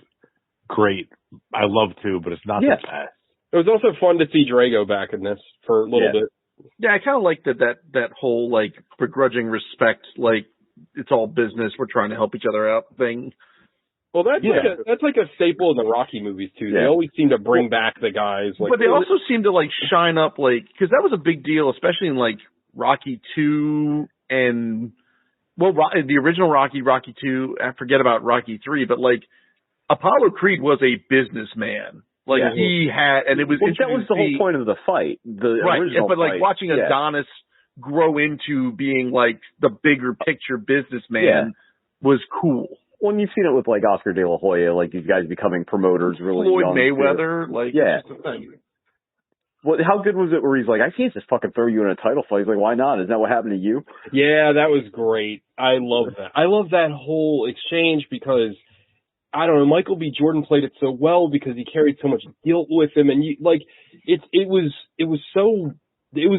great. I love 2, but it's not the best. It was also fun to see Drago back in this for a little bit. Yeah, I kind of like that whole like begrudging respect, like it's all business, we're trying to help each other out thing. Well, that's like a staple in the Rocky movies too. They always seem to bring back the guys. Like, but they also seem to like shine up, like because that was a big deal, especially in like Rocky 2 and the original Rocky 2. I forget about Rocky 3, but like Apollo Creed was a businessman. Like he had, and it was that was the whole point of the fight. The original but like fight. watching Adonis grow into being like the bigger picture businessman was cool. Well, you've seen it with like Oscar De La Hoya, like these guys becoming promoters really young. Floyd Mayweather, like Well, how good was it where he's like, I can't just fucking throw you in a title fight. He's like, why not? Isn't that what happened to you? Yeah, that was great. I love that. I love that whole exchange because, I don't know, Michael B. Jordan played it so well because he carried so much guilt with him. And it was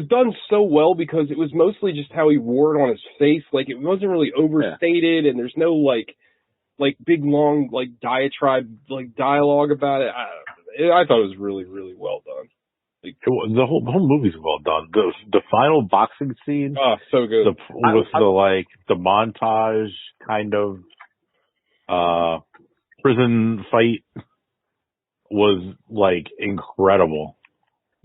done so well because it was mostly just how he wore it on his face. Like, it wasn't really overstated and there's no like big long like diatribe, like dialogue about it. I thought it was really, really well done. The whole movie's well done. The final boxing scene. Oh, so good. The montage kind of prison fight was like incredible.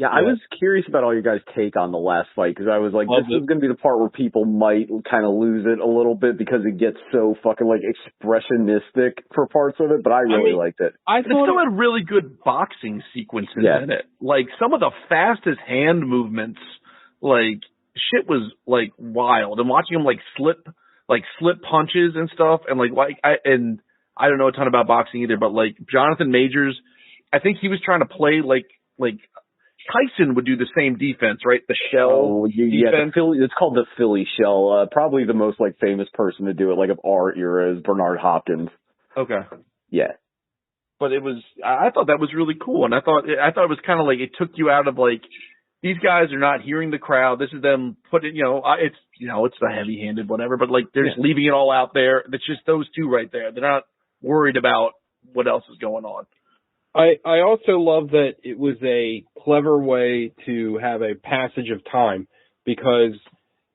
Yeah, I was curious about all your guys' take on the last fight because I was like, this is going to be the part where people might kind of lose it a little bit because it gets so fucking like expressionistic for parts of it, but I really liked it. It still had really good boxing sequences in it. Like some of the fastest hand movements, like shit was like wild. And watching him like slip punches and stuff, and I don't know a ton about boxing either, but like Jonathan Majors, I think he was trying to play like Tyson would do the same defense, right? The shell defense. It's called the Philly shell. Probably the most like famous person to do it, like of our era, is Bernard Hopkins. Okay. Yeah. But I thought that was really cool, and I thought it was kind of like it took you out of like these guys are not hearing the crowd. This is them putting, it's the heavy-handed whatever, but like they're just leaving it all out there. It's just those two right there. They're not worried about what else is going on. I also love that it was a clever way to have a passage of time because,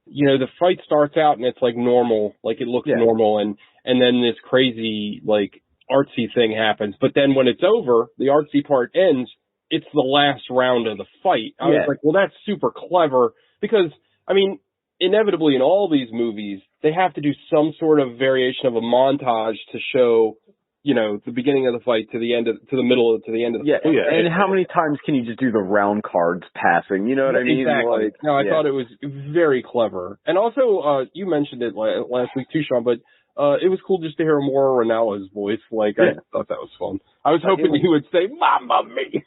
the fight starts out and it's like normal, like it looks normal and then this crazy like artsy thing happens. But then when it's over, the artsy part ends, it's the last round of the fight. I was like, well, that's super clever because, I mean, inevitably in all these movies, they have to do some sort of variation of a montage to show the beginning of the fight to the end of, to the middle to the end of the fight. Yeah. And how many times can you just do the round cards passing? You know what I mean? Exactly. I thought it was very clever. And also, you mentioned it last week too, Sean, but it was cool just to hear more Ranello's voice. I thought that was fun. I was hoping he would say, "Mamma mia."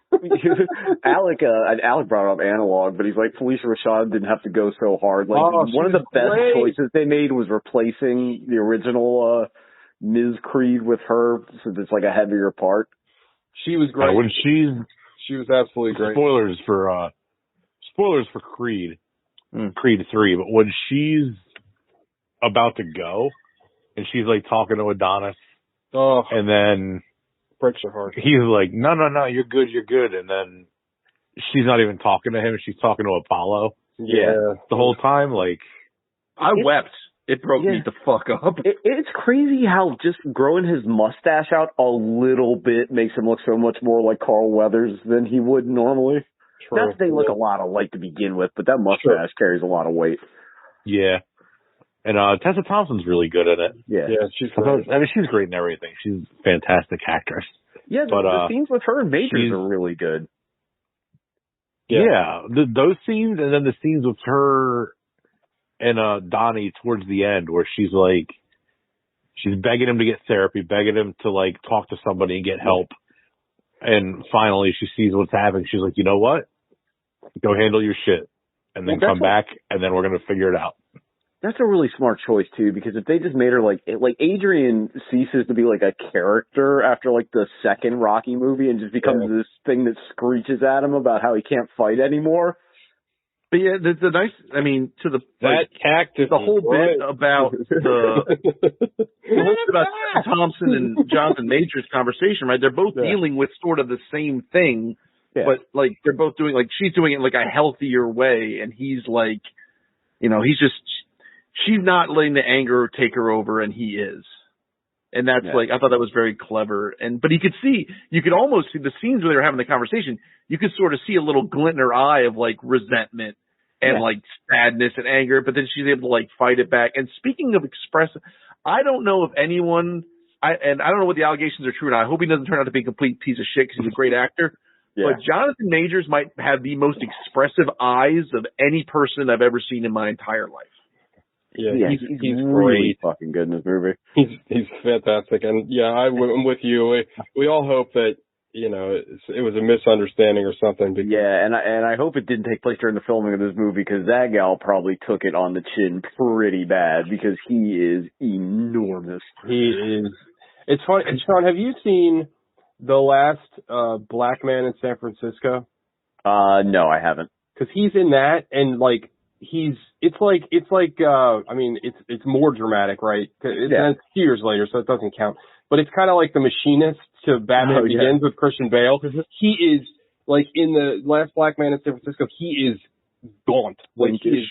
Alec brought up Analog, but he's like, Felicia Rashad didn't have to go so hard. One of the best choices they made was replacing the original Ms. Creed with her, so it's like a heavier part. She was great. When she was absolutely great. Spoilers for Creed, Creed 3, but when she's about to go and she's like talking to Adonis, and then breaks her heart. He's like, no, you're good, and then she's not even talking to him; she's talking to Apollo. Yeah, the whole time, like I wept. It broke me the fuck up. It's crazy how just growing his mustache out a little bit makes him look so much more like Carl Weathers than he would normally. True. Not that they look a lot alike to begin with, but that mustache carries a lot of weight. Yeah. And Tessa Thompson's really good at it. Yeah, she's great. I mean, she's great in everything. She's a fantastic actress. Yeah, the scenes with her and Majors are really good. Yeah, those scenes, and then the scenes with her and Donnie towards the end, where she's begging him to get therapy, begging him to like talk to somebody and get help, and finally she sees what's happening. She's like, you know what? Go handle your shit, and then come back, and then we're gonna figure it out. That's a really smart choice too, because if they just made her like Adrian ceases to be like a character after like the second Rocky movie and just becomes this thing that screeches at him about how he can't fight anymore. But yeah, the nice, I mean, to the cactus, the whole bit about about Thompson and Jonathan Majors conversation, right? They're both dealing with sort of the same thing, but like they're both doing, like she's doing it in like a healthier way, and he's like, she's not letting the anger take her over, and he is. And that's like, I thought that was very clever. But you could almost see the scenes where they were having the conversation. You could sort of see a little glint in her eye of like resentment and like sadness and anger, but then she's able to like fight it back. And speaking of expressive, I don't know if anyone, I don't know what the allegations are true, and I hope he doesn't turn out to be a complete piece of shit because he's a great actor. Yeah. But Jonathan Majors might have the most expressive eyes of any person I've ever seen in my entire life. Yeah, he's really fucking good in this movie. He's fantastic, and I'm with you. We all hope that it was a misunderstanding or something. And I hope it didn't take place during the filming of this movie, because that gal probably took it on the chin pretty bad, because he is enormous. He is. It's funny, Sean. Have you seen The Last Black Man in San Francisco? No, I haven't. Because he's in that, and like. It's more dramatic, right? It's 2 years later, so it doesn't count. But it's kind of like The Machinist to Batman Begins with Christian Bale. He is Like in the last Black Man in San Francisco, he is gaunt. Like he is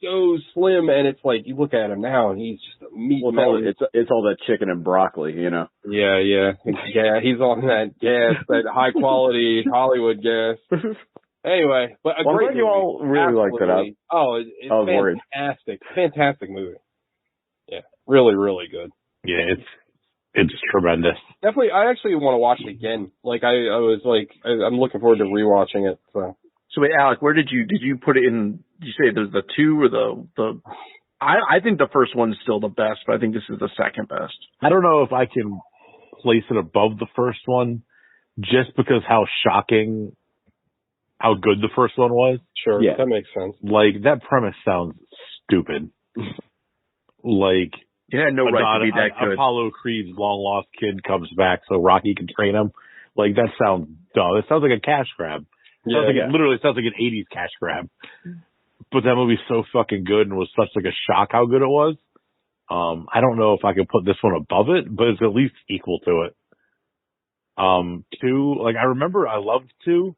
so slim, and it's like you look at him now, and he's just a meat mountain. It's all that chicken and broccoli, you know. Yeah. He's on that gas, that high quality Hollywood gas. Anyway, but a great movie. You all really liked it. Oh, it's fantastic movie. Yeah, really, really good. Yeah, it's tremendous. Definitely, I actually want to watch it again. Like I was like, I'm looking forward to rewatching it. So wait, Alec, where did you put it in? Did you say there's the 2 or the? I think the first one's still the best, but I think this is the second best. I don't know if I can place it above the first one, just because how good the first one was. Sure, that makes sense. Like that premise sounds stupid. Like. Yeah, no right to be that good. Apollo Creed's long lost kid comes back so Rocky can train him. Like that sounds dumb. It sounds like a cash grab. It literally sounds like an 80s cash grab. But that movie's so fucking good and was such like a shock how good it was. I don't know if I can put this one above it, but it's at least equal to it. 2, like I remember I loved 2,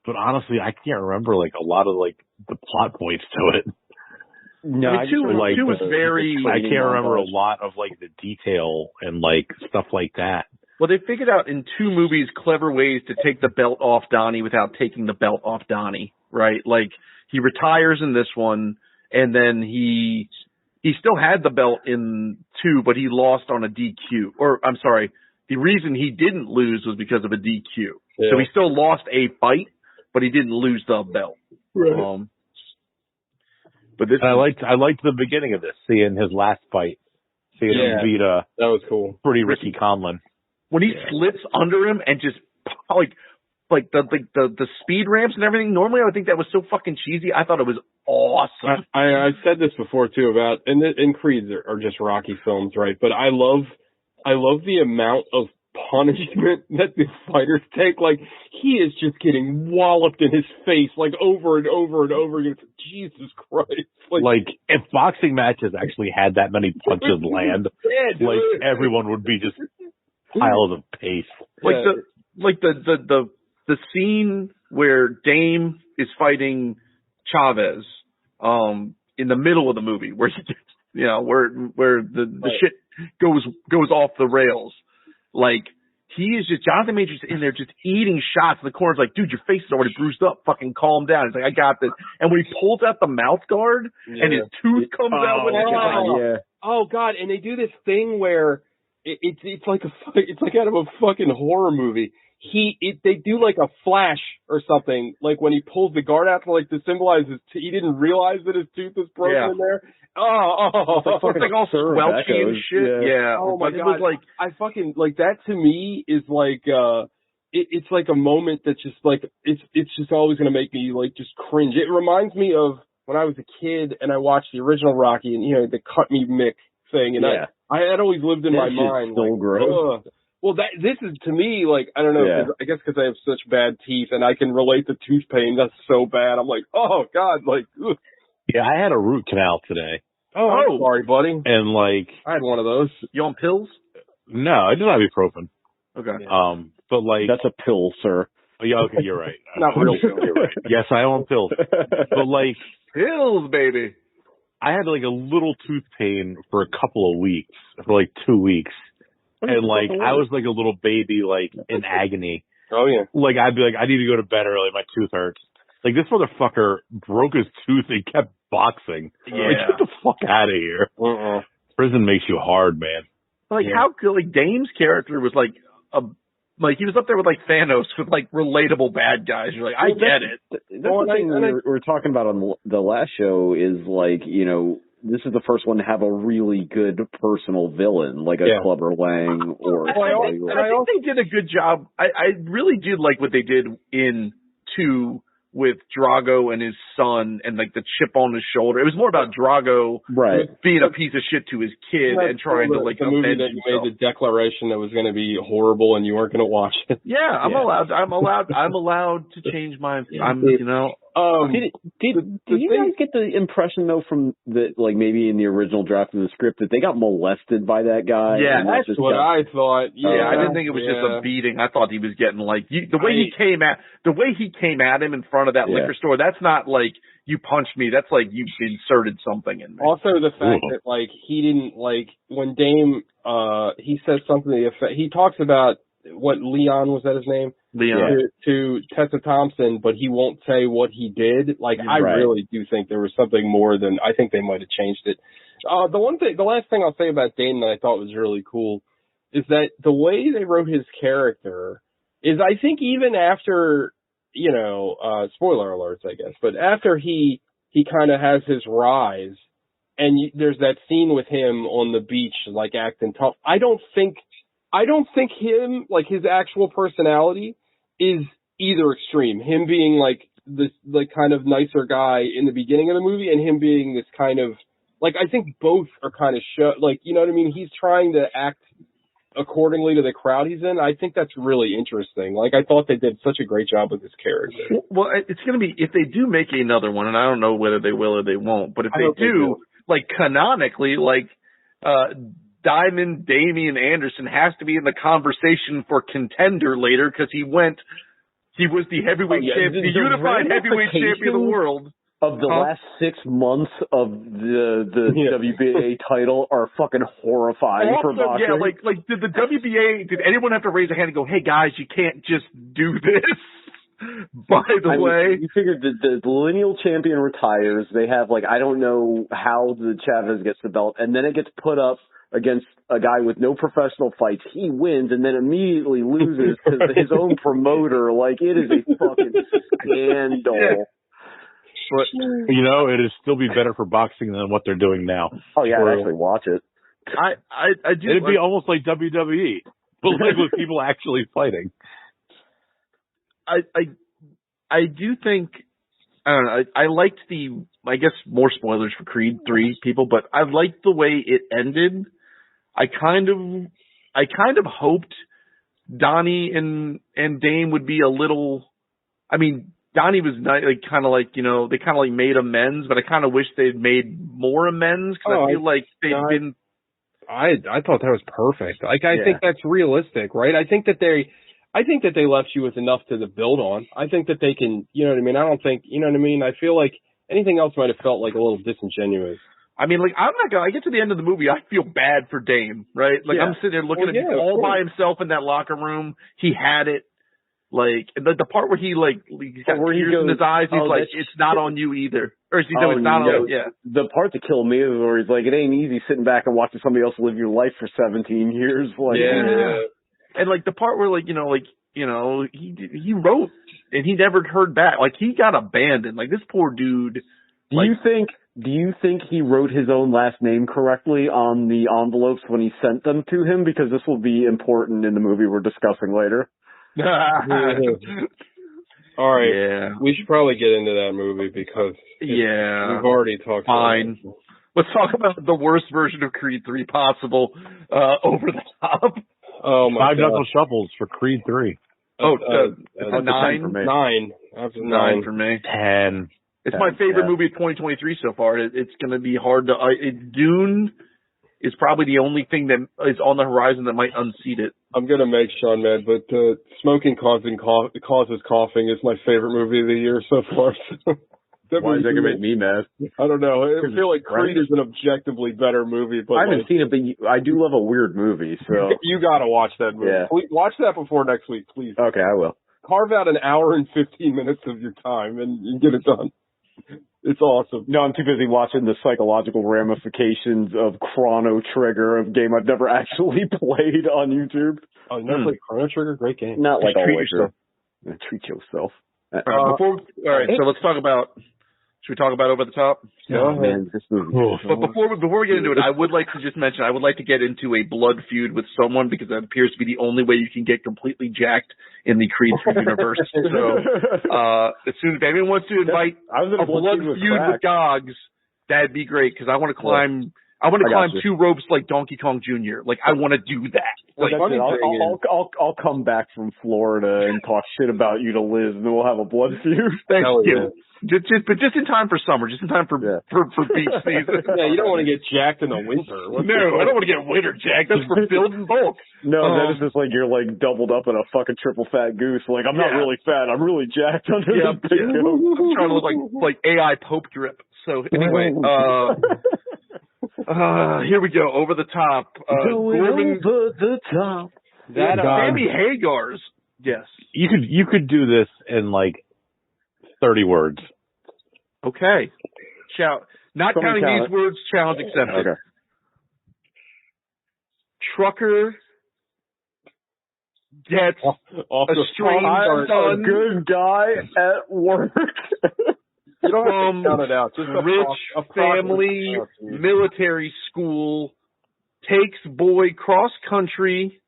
but honestly I can't remember like a lot of like the plot points to it. No, I mean, 2 was very. I can't remember a lot of like the detail and like stuff like that. Well, they figured out in 2 movies clever ways to take the belt off Donnie without taking the belt off Donnie, right? Like he retires in this one, and then he still had the belt in 2, but he lost on a DQ. Or I'm sorry, the reason he didn't lose was because of a DQ. Yeah. So he still lost a fight, but he didn't lose the belt. Right. But this I liked the beginning of this, seeing his last fight, seeing him beat that was cool. Pretty Ricky Conlon. When he slips under him and just like the speed ramps and everything. Normally, I would think that was so fucking cheesy. I thought it was awesome. I said this before too about and Creeds are just Rocky films, right? But I love the amount of punishment that the fighters take. Like he is just getting walloped in his face like over and over and over again. Jesus Christ! Like if boxing matches actually had that many punches land, like everyone would be just piles of paste. Like the scene where Dame is fighting Chavez in the middle of the movie where where the shit goes off the rails. Like, he is just, Jonathan Majors in there just eating shots in the corners like, dude, your face is already bruised up. Fucking calm down. He's like, I got this. And when he pulls out the mouth guard and his tooth comes out with it. Oh, God. And they do this thing where it's like out of a fucking horror movie. They do like a flash or something, like when he pulls the guard out to symbolize he didn't realize that his tooth was broken in there. It's like all squelchy and shit. Yeah. Oh my God. I fucking like that. To me is like it's like a moment that's just like it's just always gonna make me like just cringe. It reminds me of when I was a kid and I watched the original Rocky and the cut me Mick thing, and I had always lived in my mind. So gross. Well, this is, to me, like, I don't know, I guess because I have such bad teeth and I can relate to tooth pain. That's so bad. I'm like, oh, God, like, ugh. Yeah, I had a root canal today. Oh, I'm sorry, buddy. And, like, I had one of those. You on pills? No, I did ibuprofen. Okay. But, like. That's a pill, sir. Oh, yeah, okay, you're right. Not real pills. You're right. Yes, I own pills. But, like. Pills, baby. I had, like, a little tooth pain for a couple of weeks, for, like, 2 weeks. And, like, I was like a little baby, like, in agony. Oh, yeah. Like, I'd be like, I need to go to bed early. My tooth hurts. Like, this motherfucker broke his tooth and kept boxing. Yeah. Like, get the fuck out of here. Prison makes you hard, man. Like, how could, like, Dame's character was, like, he was up there with, like, Thanos with, like, relatable bad guys. You're like, I get it. That's the thing we were talking about on the last show is, like, this is the first one to have a really good personal villain, like a Clubber Lang or. I think they did a good job. I really did like what they did in 2 with Drago and his son and like the chip on his shoulder. It was more about Drago being a piece of shit to his kid and trying to like the movie that you made the declaration that was going to be horrible and you weren't going to watch it. Yeah, I'm allowed to change my. Did you guys get the impression though from the like maybe in the original draft of the script that they got molested by that guy? Yeah, that's what I thought. Yeah, I didn't think it was just a beating. I thought he was getting like the way he came at him in front of that liquor store. That's not like you punched me. That's like you inserted something in me. Also, the fact that like he didn't like when Dame he says something to the effect. He talks about what Leon was that his name? Leon to Tessa Thompson, but he won't say what he did. Like I really do think there was something more than I think they might have changed it. The last thing I'll say about Dane that I thought was really cool is that the way they wrote his character is I think even after spoiler alerts I guess, but after he kind of has his rise and there's that scene with him on the beach like acting tough. I don't think him, like his actual personality is either extreme. Him being like this, like kind of nicer guy in the beginning of the movie and him being this kind of, like, I think both are kind of like, you know what I mean? He's trying to act accordingly to the crowd he's in. I think that's really interesting. Like, I thought they did such a great job with his character. Well, it's going to be, if they do make another one, and I don't know whether they will or they won't, but if they do, like, canonically, like, Diamond Damian Anderson has to be in the conversation for contender later because he was the heavyweight champion, the unified heavyweight champion of the world. Of the last 6 months of the WBA title are fucking horrifying for boxing. Yeah, like did the WBA, did anyone have to raise a hand and go, hey guys, you can't just do this? By the way, you figured the lineal champion retires. They have like, I don't know how the Chavez gets the belt, and then it gets put up against a guy with no professional fights. He wins and then immediately loses to his own promoter. Like, it is a fucking scandal. Yeah. But, it'd still be better for boxing than what they're doing now. Oh, yeah, I'd actually watch it. I do. It'd be almost like WWE, but like with people actually fighting. I do think, I don't know, I liked I guess more spoilers for Creed 3 people, but I liked the way it ended. I kind of hoped Donnie and Dame would be a little, I mean, Donnie was like, kind of like, they kind of like made amends, but I kind of wish they'd made more amends because I feel like they've been. I thought that was perfect. Like, I think that's realistic, right? I think that they left you with enough to build on. I think that they can, you know what I mean? I don't think, you know what I mean? I feel like anything else might have felt like a little disingenuous. I mean, like, I get to the end of the movie, I feel bad for Dame, right? Like, I'm sitting there looking at him all by himself in that locker room. He had it. Like, the part where he's got tears in his eyes, he's like, it's not on you either. Or it's not on you. Yeah. The part that killed me is where he's like, it ain't easy sitting back and watching somebody else live your life for 17 years. Like, And like the part where he wrote and he never heard back. Like, he got abandoned. Like, this poor dude. Do you think he wrote his own last name correctly on the envelopes when he sent them to him? Because this will be important in the movie we're discussing later. All right. Yeah. We should probably get into that movie because we've already talked about it. Let's talk about the worst version of Creed 3 possible, over the top. Oh my God. Five Knuckle Shuffles for Creed 3. It's a 9 for me. 9. That's a 9 for me. 10. It's my favorite movie of 2023 so far. It's going to be hard to. Dune is probably the only thing that is on the horizon that might unseat it. I'm going to make Sean mad, but Smoking Causes Coughing is my favorite movie of the year so far. Why is that going to make me mad? I don't know. I feel like Creed is an objectively better movie. But I haven't seen it, but I do love a weird movie. So you got to watch that movie. Yeah. Watch that before next week, please. Okay, I will. Carve out an hour and 15 minutes of your time and get it done. It's awesome. No, I'm too busy watching the psychological ramifications of Chrono Trigger, a game I've never actually played on YouTube. Oh, you never played Chrono Trigger? Great game. Not like treat always. yourself. Treat yourself. All right, so let's talk about. Should we talk about Over the Top? Oh, man, this movie. But before we get into it, I would like to just mention, I would like to get into a blood feud with someone because that appears to be the only way you can get completely jacked in the Creed 3 universe. So, as soon as anyone wants to invite a blood feud with Gogs, that'd be great because I want to climb. I want to climb 2 ropes like Donkey Kong Jr. Like, I want to do that. Like, That's it. I'll come back from Florida and talk shit about you to Liz, and then we'll have a blood feud. Thank you. But just in time for summer, just in time for beach season. Yeah, you don't want to get jacked in the winter. No, I don't want to get winter jacked. That's for building bulk. No, that is just like you're like doubled up in a fucking triple fat goose. Like, I'm not really fat, I'm really jacked under this big coat. I'm trying to look like AI Pope drip. So anyway, here we go, over the top. Gorman, over the top. That Sammy Hagar's. Yes. You could do this in like 30 words. Okay. Not counting these words, challenge accepted. Okay. Trucker gets estranged son. A good guy at work. You don't have to count it out. Just rich family, military school, takes boy cross country,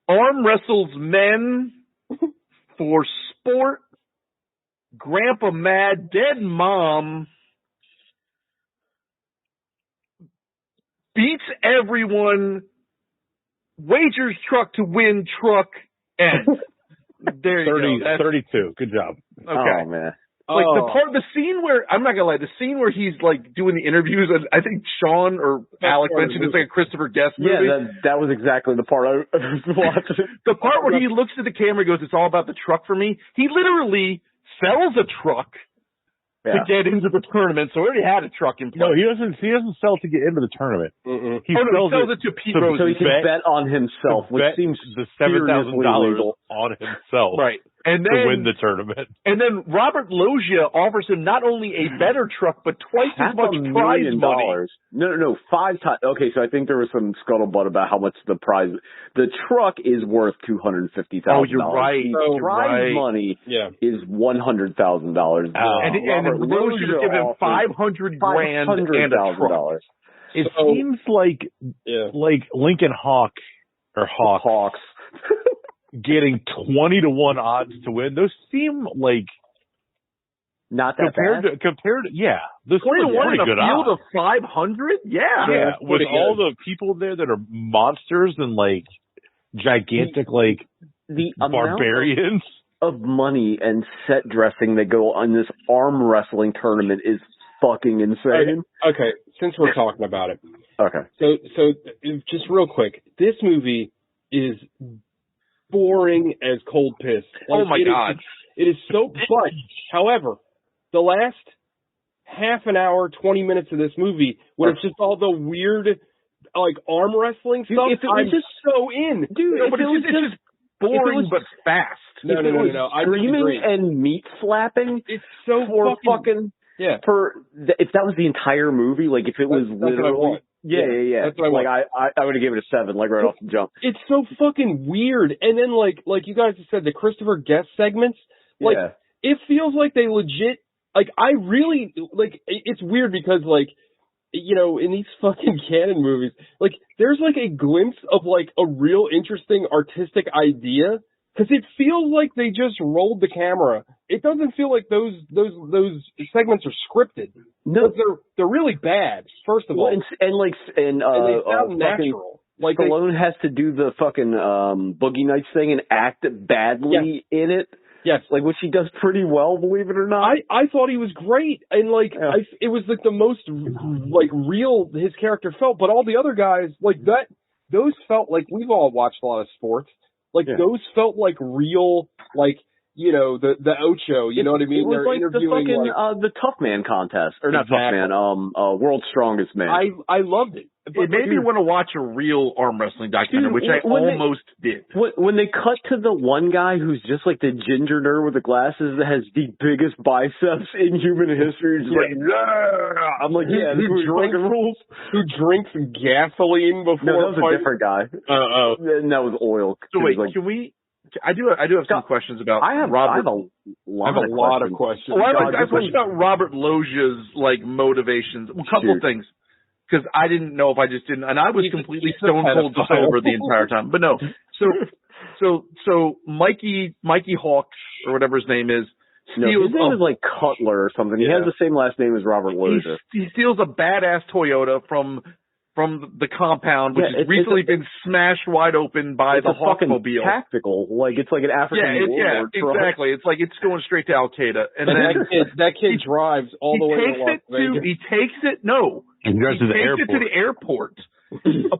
arm wrestles men for sport, grandpa mad, dead mom, beats everyone, wagers truck to win truck, ends. There you go. 32. Good job. Okay. Oh, man. Like the scene where, I'm not gonna lie, the scene where he's like doing the interviews, and I think Sean or Alec mentioned it's like a Christopher Guest movie. Yeah, that was exactly the part I was watching. The part where he looks at the camera and goes, "It's all about the truck for me." He literally sells a truck to get into the tournament, so he already had a truck in place. No, he doesn't sell to get into the tournament. He sells it to Pete Rose. So he can bet on himself, which seems the $7,000 on himself. Right. And then, to win the tournament. And then Robert Loggia offers him not only a better truck, but twice as much prize money. No, 5 times. Okay, so I think there was some scuttlebutt about how much the prize. The truck is worth $250,000. Oh, you're right. The prize money is $100,000. And Loggia just giving him $500,000 and a truck. It seems like Lincoln Hawks getting 20-1 odds to win. Those seem like not that bad. Compared to those 20-1 in a good field odds. of 500. Yeah, with all the people there that are monsters and like gigantic the barbarians of money and set dressing that go on this arm wrestling tournament is fucking insane. Okay, since we're talking about it. Okay. So just real quick, this movie is boring as cold piss. Oh my God. It is so, but, however, the last half an hour, 20 minutes of this movie, when it's just all the weird, arm wrestling stuff, I'm just so in. Dude, but it's just boring but fast. No. Screaming and meat slapping. It's so fucking if that was the entire movie, like if it was literally. Yeah. That's what I want. I would have given it a 7, right off the jump. It's so fucking weird. And then, like you guys have said, the Christopher Guest segments, it feels like they legit, I really, it's weird because, in these fucking canon movies, there's, a glimpse of, a real interesting artistic idea. Because it feels like they just rolled the camera. It doesn't feel like those segments are scripted. No, they're really bad. First of all, and they sound natural. Stallone has to do the fucking Boogie Nights thing and act badly in it. Yes, which he does pretty well, believe it or not. I thought he was great, and it was the most real his character felt. But all the other guys those felt like we've all watched a lot of sports. Those felt like real, the Ocho, you know what I mean? It was They're interviewing the fucking, the Tough Man contest. Or not Tough Man, World's Strongest Man. I loved it. It made me want to watch a real arm wrestling documentary, which I almost did. When they cut to the one guy who's just like the ginger nerd with the glasses that has the biggest biceps in human history, just I'm like, who drinks gasoline before? No, that was a different guy. And that was oil. So wait, can we? I do have some questions about Robert. I have a lot of questions. I have questions about Robert Loggia's motivations. A couple of things. Because I didn't know if I just didn't, and I was completely stone cold sober the entire time. But no, so Mikey Hawks or whatever his name is. His name is like Cutler or something. He has the same last name as Robert Loggia. He steals a badass Toyota from from the compound, which has recently been smashed wide open by the Hawkmobile. Tactical, like it's like an African warlord truck. Exactly. It's like it's going straight to Al Qaeda, and then that kid drives all the way to Las Vegas. He takes it. No, he drives to the airport. It to the airport.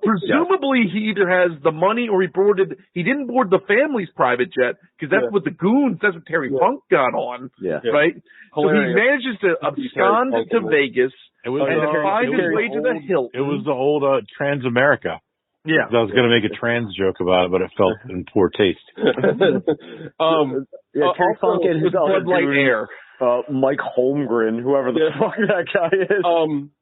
Presumably, he either has the money or he didn't board the family's private jet because that's what the goons. That's what Terry Funk got on. Yeah. Right. Hilarious. So he manages to abscond to Vegas. It was, and find his way to the Hilton. It was the old Transamerica. Yeah. I was going to make a trans joke about it, but it felt in poor taste. Terry Funk and his other Bloodlight Air. Mike Holmgren, whoever the fuck that guy is.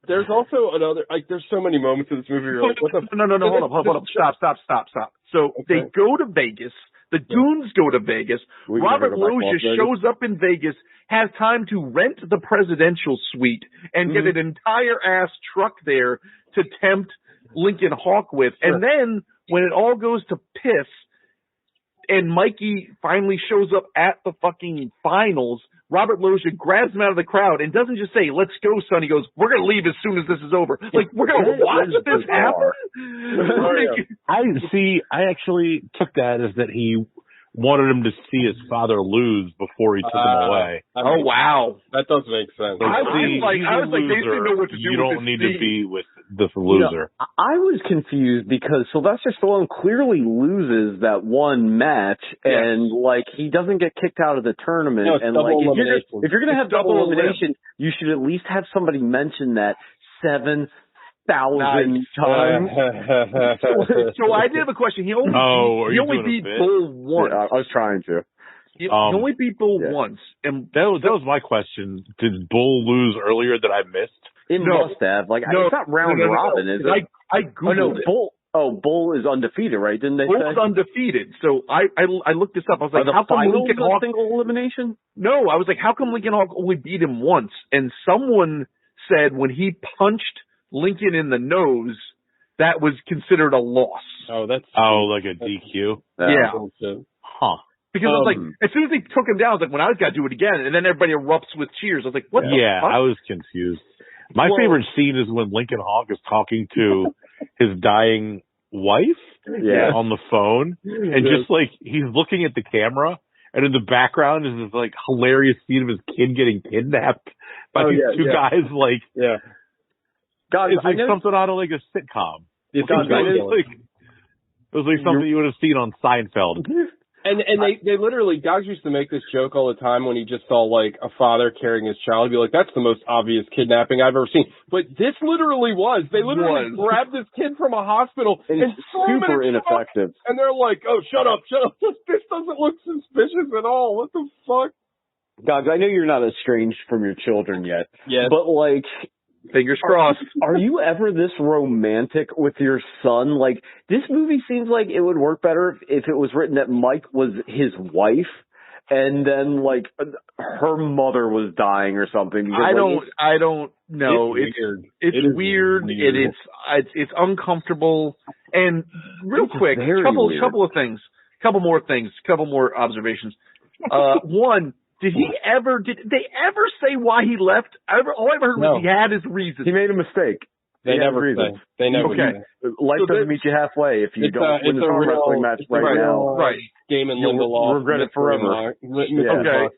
There's also another, like, there's so many moments in this movie where you're like, what the No, hold up. Stop. So they go to Vegas. The goons go to Vegas. Robert Loggia shows up in Vegas, has time to rent the presidential suite and get an entire ass truck there to tempt Lincoln Hawk with. And then when it all goes to piss and Mikey finally shows up at the fucking finals, Robert Loggia grabs him out of the crowd and doesn't just say, "Let's go, son." He goes, "We're going to leave as soon as this is over." Like, we're going to watch this happen? I actually took that as that he wanted him to see his father lose before he took him away. Oh, wow. That does make sense. I was like, they didn't know what to do. You don't need to be with this loser. I was confused because Sylvester Stallone clearly loses that one match, and like he doesn't get kicked out of the tournament. No, and like if you're gonna have double elimination, you should at least have somebody mention that 7,000 times. So I did have a question. He only beat Bull once. Yeah, I was trying to. He only beat Bull once, and that was my question. Did Bull lose earlier that I missed? It must have. Like, it's not round robin, is it? I googled it. Bull is undefeated, right? Didn't they say? Bull's undefeated. So I looked this up. I was like, how come Lincoln Hawk single elimination? No, I was like, how come Lincoln Hawk only beat him once? And someone said when he punched Lincoln in the nose, that was considered a loss. Like a DQ. Yeah. Huh. Because I was like, as soon as they took him down, I was like, when I was got to do it again, and then everybody erupts with cheers. I was like, what the fuck? I was confused. My favorite scene is when Lincoln Hawk is talking to his dying wife on the phone, and just like he's looking at the camera, and in the background is this like hilarious scene of his kid getting kidnapped by these two guys. Like, God, it's like something out of like a sitcom. It was like something you would have seen on Seinfeld. And they literally, guys used to make this joke all the time when he just saw like a father carrying his child. He'd be like, "That's the most obvious kidnapping I've ever seen." But this literally was. They literally grabbed this kid from a hospital and super ineffective. And they're like, "Oh, shut up. This doesn't look suspicious at all. What the fuck?" Gogs, I know you're not estranged from your children yet. Yes. But like, fingers crossed. Are you ever this romantic with your son? Like, this movie seems like it would work better if it was written that Mike was his wife, and then like her mother was dying or something. Because, I don't know. It's weird. It's uncomfortable. And real quick, couple more observations. One. Did they ever say why he left? All I ever heard was he had his reasons. He made a mistake. They never say. They never say. Life doesn't meet you halfway. If you don't win the wrestling match now. Right. Damon Lindelof. Regret it forever. Okay.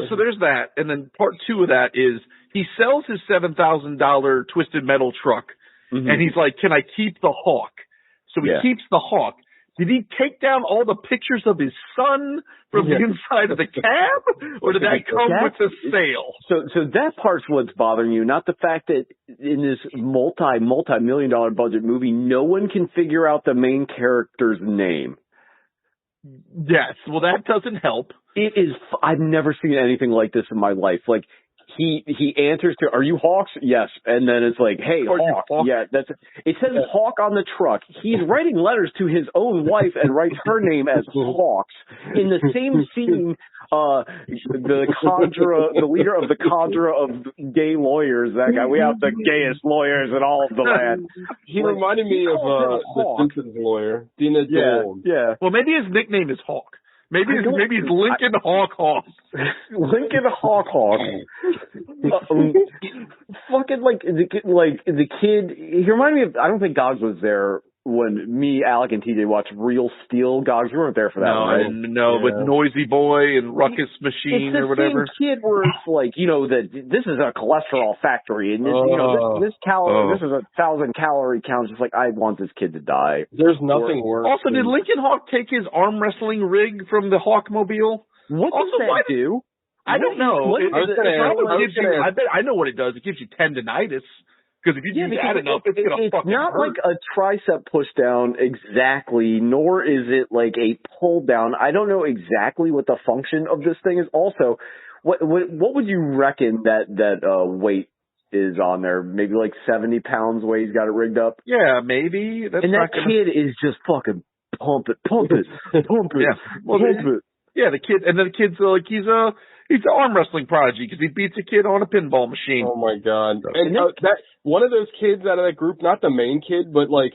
So there's that. And then part two of that is he sells his $7,000 Twisted Metal truck. Mm-hmm. And he's like, "Can I keep the Hawk?" So he keeps the Hawk. Did he take down all the pictures of his son from the inside of the cab? Or did that come with the sale? So that part's what's bothering you, not the fact that in this multi-million-dollar budget movie, no one can figure out the main character's name. Yes, well, that doesn't help. It is. I've never seen anything like this in my life. Like, he answers to, "Are you Hawks?" "Yes." And then it's like, "Hey, Hawk." Yeah, that's it. Says Hawk on the truck. He's writing letters to his own wife and writes her name as Hawks. In the same scene, the leader of the cadre of gay lawyers, that guy, we have the gayest lawyers in all of the land. He reminded me of the Simpsons lawyer, Dina Dolan. Yeah. Well, maybe his nickname is Hawk. Maybe it's Lincoln Hawk. Lincoln Hawk. fucking the kid. He reminded me of. I don't think Gogs was there when me, Alec, and TJ watched Real Steel. Gogs, you weren't there for that, right? No, with Noisy Boy and Ruckus Machine or whatever. It's the same kid where it's like, that this is a cholesterol factory, and this is a 1,000-calorie count. It's like, I want this kid to die. There's nothing worse. Also, did Lincoln Hawk take his arm wrestling rig from the Hawkmobile? What does that do? I don't know. I know what it does. It gives you tendinitis. Because if you do that enough, it's going to fucking not hurt. like a tricep push down exactly, nor is it like a pull down. I don't know exactly what the function of this thing is. Also, what would you reckon that weight is on there? Maybe like 70 pounds the way he's got it rigged up? Yeah, maybe. That kid is just fucking pump it. Yeah. Well, yeah, the kid, and then the kid's like, he's an arm wrestling prodigy because he beats a kid on a pinball machine. Oh my god! And that one of those kids out of that group, not the main kid, but like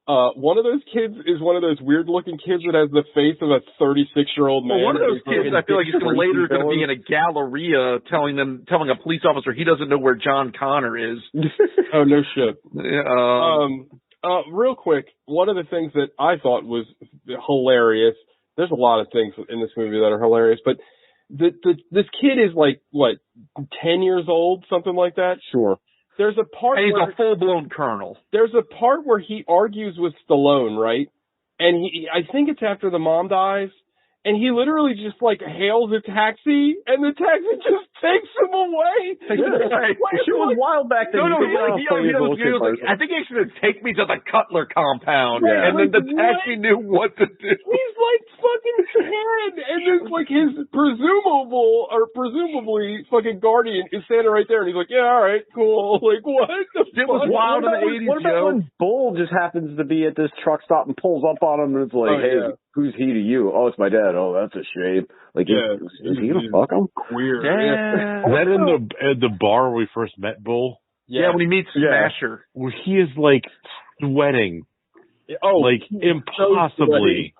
one of those kids is one of those weird looking kids that has the face of a 36-year-old man. Well, one of those kids, I feel like he's later going to be in a Galleria telling a police officer he doesn't know where John Connor is. Oh no shit. Real quick, one of the things that I thought was hilarious. There's a lot of things in this movie that are hilarious, but this kid is like, what, 10 years old, something like that? Sure. There's a part and he's a full-blown colonel. There's a part where he argues with Stallone, right? And I think it's after the mom dies, and he literally just like hails a taxi, and the taxi just takes him away. She was wild back then. I think he should take me to the Cutler compound, and then the taxi knew what to do. He's like fucking 10, and then like his presumably fucking guardian is standing right there, and he's like, yeah, all right, cool. Like, what the fuck? It was wild in the 80s, What about when Bull just happens to be at this truck stop and pulls up on him, and it's like, who's he to you? Oh, it's my dad. Oh, that's a shame. Like, is he gonna fuck him? Weird. Yeah. Is that in the bar where we first met Bull? Yeah, when he meets Smasher. Where he is like sweating. Oh, like impossibly.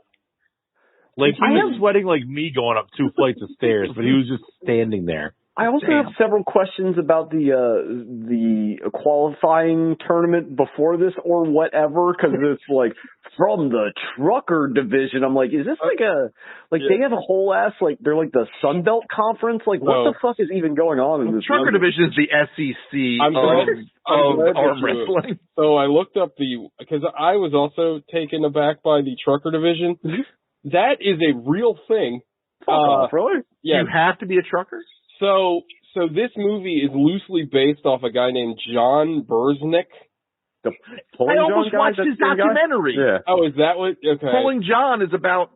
Like he was sweating like me going up 2 flights of stairs, but he was just standing there. I also have several questions about the qualifying tournament before this or whatever, because it's like from the trucker division. I'm like, is this they have a whole ass they're like the Sunbelt Conference? Like, what the fuck is even going on in this? Trucker division is the SEC of arm wrestling. So I looked up because I was also taken aback by the trucker division. That is a real thing. Really? Yeah. You have to be a trucker? So this movie is loosely based off a guy named John Burznick. I almost watched his documentary. Yeah. Oh, is that what? Okay. Pulling John is about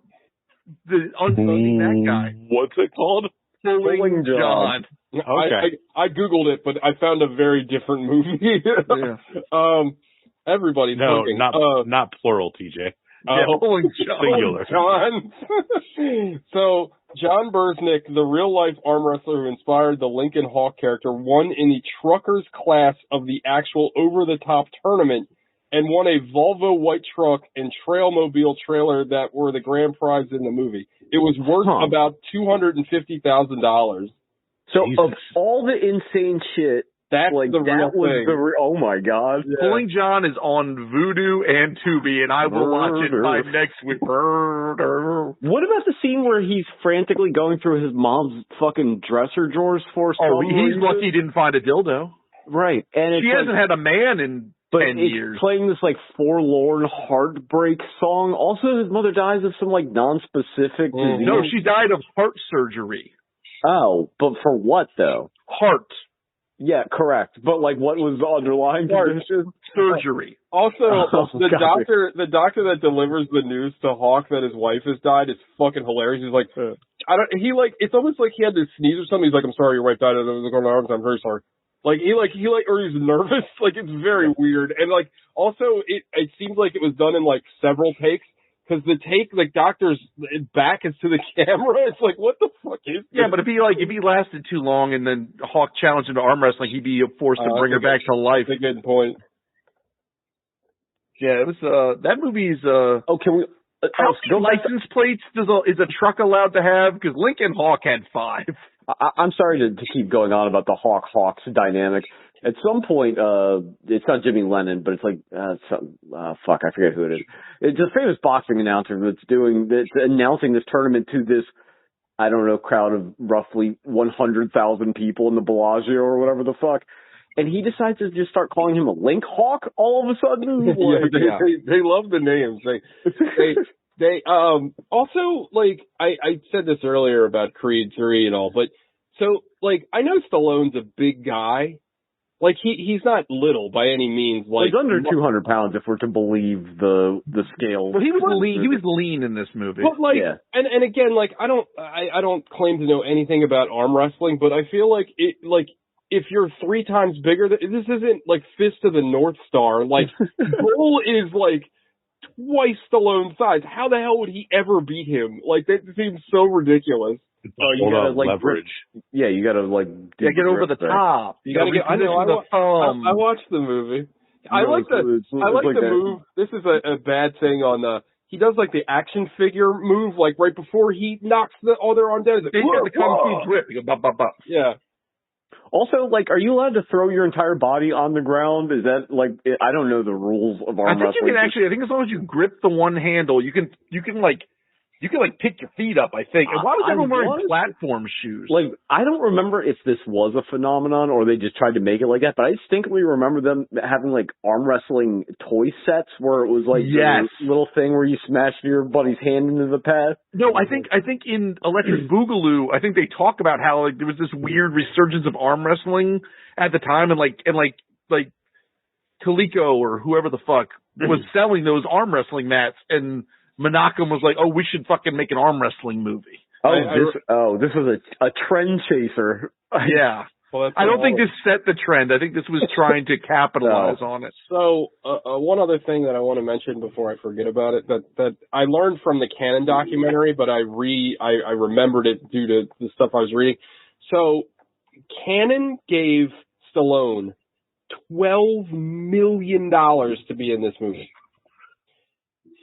the unfucking that guy. What's it called? Pulling John. Okay. I Googled it, but I found a very different movie. Everybody's looking. Not plural, TJ. Pulling John. Singular. John. So, John Burznick, the real-life arm wrestler who inspired the Lincoln Hawk character, won in the truckers class of the actual over-the-top tournament and won a Volvo white truck and Trailmobile trailer that were the grand prize in the movie. It was worth about $250,000. So, of all the insane shit, that's the real thing. Oh my god. Yeah. Pulling John is on Vudu and Tubi, and I will watch it by next week. What about the scene where he's frantically going through his mom's fucking dresser drawers for some reason? He's lucky he didn't find a dildo. Right. And she hasn't had a man in 10 years. Playing this forlorn heartbreak song. Also, his mother dies of some non-specific disease. No, she died of heart surgery. Oh, but for what though? Heart. Yeah, correct. But what was the underlying condition? Surgery. Also, the doctor that delivers the news to Hawk that his wife has died is fucking hilarious. He's like, it's almost like he had to sneeze or something. He's like, I'm sorry, your wife died. I'm very sorry. Or he's nervous. It's very weird. And also it seems like it was done in several takes. Because the take, doctor's back is to the camera. It's what the fuck is this? Yeah, but if he lasted too long and then Hawk challenged him to arm wrestling, he'd be forced to bring her back to life. That's a good point. Yeah, it was, that movie's, can we, how many license plates is a truck allowed to have? Because Lincoln Hawk had 5. I'm sorry to keep going on about the Hawks dynamic. At some point, it's not Jimmy Lennon, but it's like, fuck, I forget who it is. It's a famous boxing announcer that's announcing this tournament to this, I don't know, crowd of roughly 100,000 people in the Bellagio or whatever the fuck. And he decides to just start calling him a Link Hawk all of a sudden. They love the names. They also, like, I said this earlier about Creed 3 and all, but so, like, I know Stallone's a big guy. Like, he's not little by any means. Like, he's under 200 pounds if we're to believe the scale. Well, he was lean in this movie. But, like, and again, like, I don't claim to know anything about arm wrestling, but I feel like if you're 3 times bigger, this isn't like Fist of the North Star. Like, Bull is like twice Stallone's size. How the hell would he ever beat him? Like, that seems so ridiculous. You gotta like leverage. You gotta like get over the top. You gotta get. I know. I watched the movie. I like the move. This is a bad thing on he does like the action figure move, like right before he knocks the other arm down. Like, he got the kung fu grip. You go bop bop bop. Yeah. Also, like, are you allowed to throw your entire body on the ground? Is that, like, I don't know the rules of arm wrestling. I think as long as you grip the one handle, you can pick your feet up, I think. And why was everyone wearing platform shoes? Like, I don't remember if this was a phenomenon or they just tried to make it like that, but I distinctly remember them having, like, arm wrestling toy sets where it was, like, a little thing where you smashed your buddy's hand into the pad. No, I think in Electric Boogaloo, I think they talk about how, like, there was this weird resurgence of arm wrestling at the time, and Coleco or whoever the fuck was selling those arm wrestling mats, and Menachem was like, "Oh, we should fucking make an arm wrestling movie." This was a trend chaser. Yeah. Well, I don't think this set the trend. I think this was trying to capitalize on it. So, one other thing that I want to mention before I forget about it, that I learned from the Cannon documentary, but I remembered it due to the stuff I was reading. So, Cannon gave Stallone $12 million to be in this movie.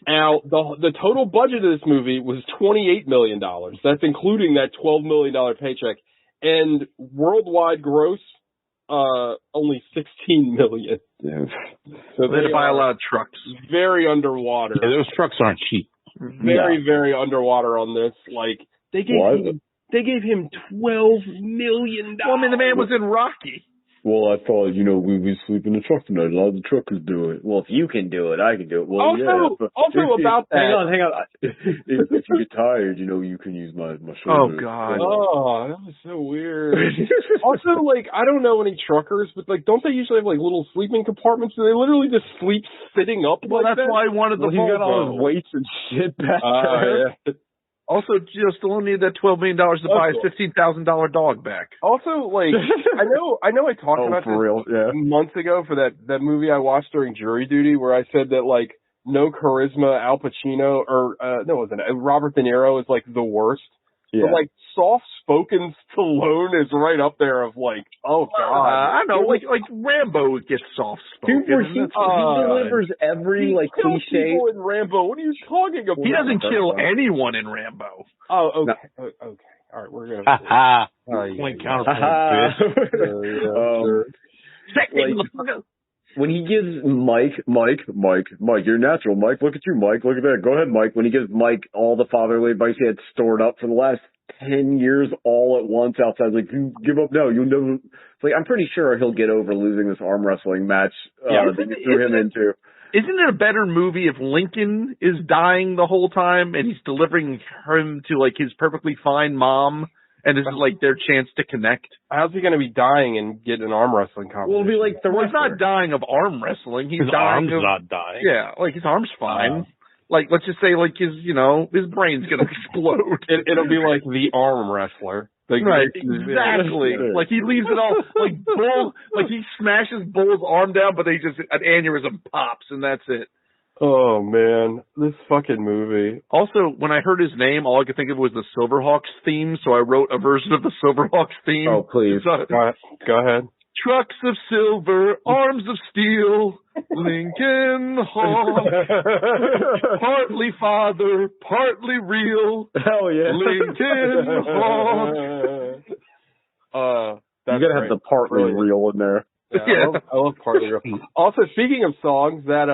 Now, the total budget of this movie was $28 million. That's including that $12 million paycheck. And worldwide gross, only $16 million. Yeah. So they had to buy a lot of trucks. Very underwater. Yeah, those trucks aren't cheap. Very underwater on this. Like, they gave him $12 million. Well, I mean, the man was in Rocky. Well, I thought, we sleep in the truck tonight. A lot of the truckers do it. Well, if you can do it, I can do it. Well, also about that. Hang on. If you get tired, you can use my shoulder. Oh, God. Oh, that was so weird. Also, like, I don't know any truckers, but, like, don't they usually have, like, little sleeping compartments? Do they literally just sleep sitting up like that? That's why I wanted the Volvo. He got all his weights and shit back there. Yeah. Also, Stallone needed that $12 million to buy his $15,000 dog back. Also, like, I know I talked about this months ago for that movie I watched during jury duty where I said that, like, no charisma Al Pacino, or, no, it wasn't, Robert De Niro is, like, the worst. Yeah. But, like, soft-spoken Stallone is right up there of, like, oh, God. I know, like Rambo gets soft-spoken. Dude, he delivers every, like, cliche. People in Rambo. What are you talking about? He doesn't kill anyone in Rambo. Oh, okay. No. Okay. All right, we're going to... Point counterpoint, bitch. Check me, motherfucker. When he gives Mike, you're natural, Mike. Look at you, Mike. Look at that. Go ahead, Mike. When he gives Mike all the fatherly advice he had stored up for the last 10 years all at once outside, like, you give up now. You'll never. Like, I'm pretty sure he'll get over losing this arm wrestling match that you threw him into. Isn't it a better movie if Lincoln is dying the whole time and he's delivering him to, like, his perfectly fine mom? And this is, like, their chance to connect. How's he going to be dying and get an arm wrestling competition? Well, it'll be like he's not dying of arm wrestling. He's his dying arm's not dying. Yeah, like, his arm's fine. Like, let's just say, like, his brain's going to explode. It'll be like the arm wrestler. Right, exactly. Like, he leaves it all, like, Bull, like, he smashes Bull's arm down, but an aneurysm pops, and that's it. Oh, man. This fucking movie. Also, when I heard his name, all I could think of was the Silverhawks theme, so I wrote a version of the Silverhawks theme. Oh, please. Go ahead. Trucks of silver, arms of steel, Lincoln Hawk, partly father, partly real. Hell yeah. Lincoln Hawk. You gotta have the partly real in there. Yeah, I love partly real. Also, speaking of songs, that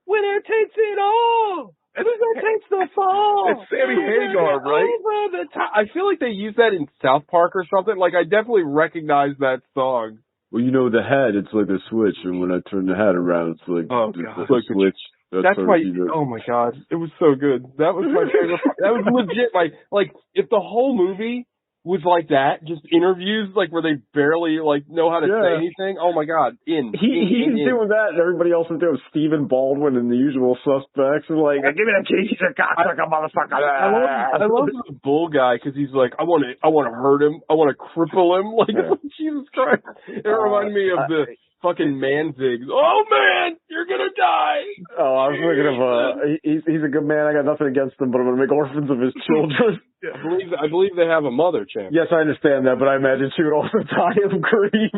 winner takes it all. Loser takes the fall. It's Sammy Hagar, right? Over the top. I feel like they use that in South Park or something. Like, I definitely recognize that song. Well, the head, it's like a switch, and when I turn the head around, it's like, oh, it's God. like a switch. That's my, oh my God. It was so good. That was my favorite part. That was legit. Like, if the whole movie was like that, just interviews, like, where they barely, like, know how to say anything. Oh my God. He's doing that, and everybody else is doing Stephen Baldwin and the usual suspects, and like, give me that key, he's a cocksucker, motherfucker. I love the bull guy, because he's like, I want to hurt him. I want to cripple him. Like, Jesus Christ. It reminded me of the fucking Manzigs. Oh man, you're gonna die. Oh, I was thinking of he's a good man. I got nothing against him, but I'm gonna make orphans of his children. I believe they have a mother, champ. Yes, I understand that, but I imagine she would also die of grief.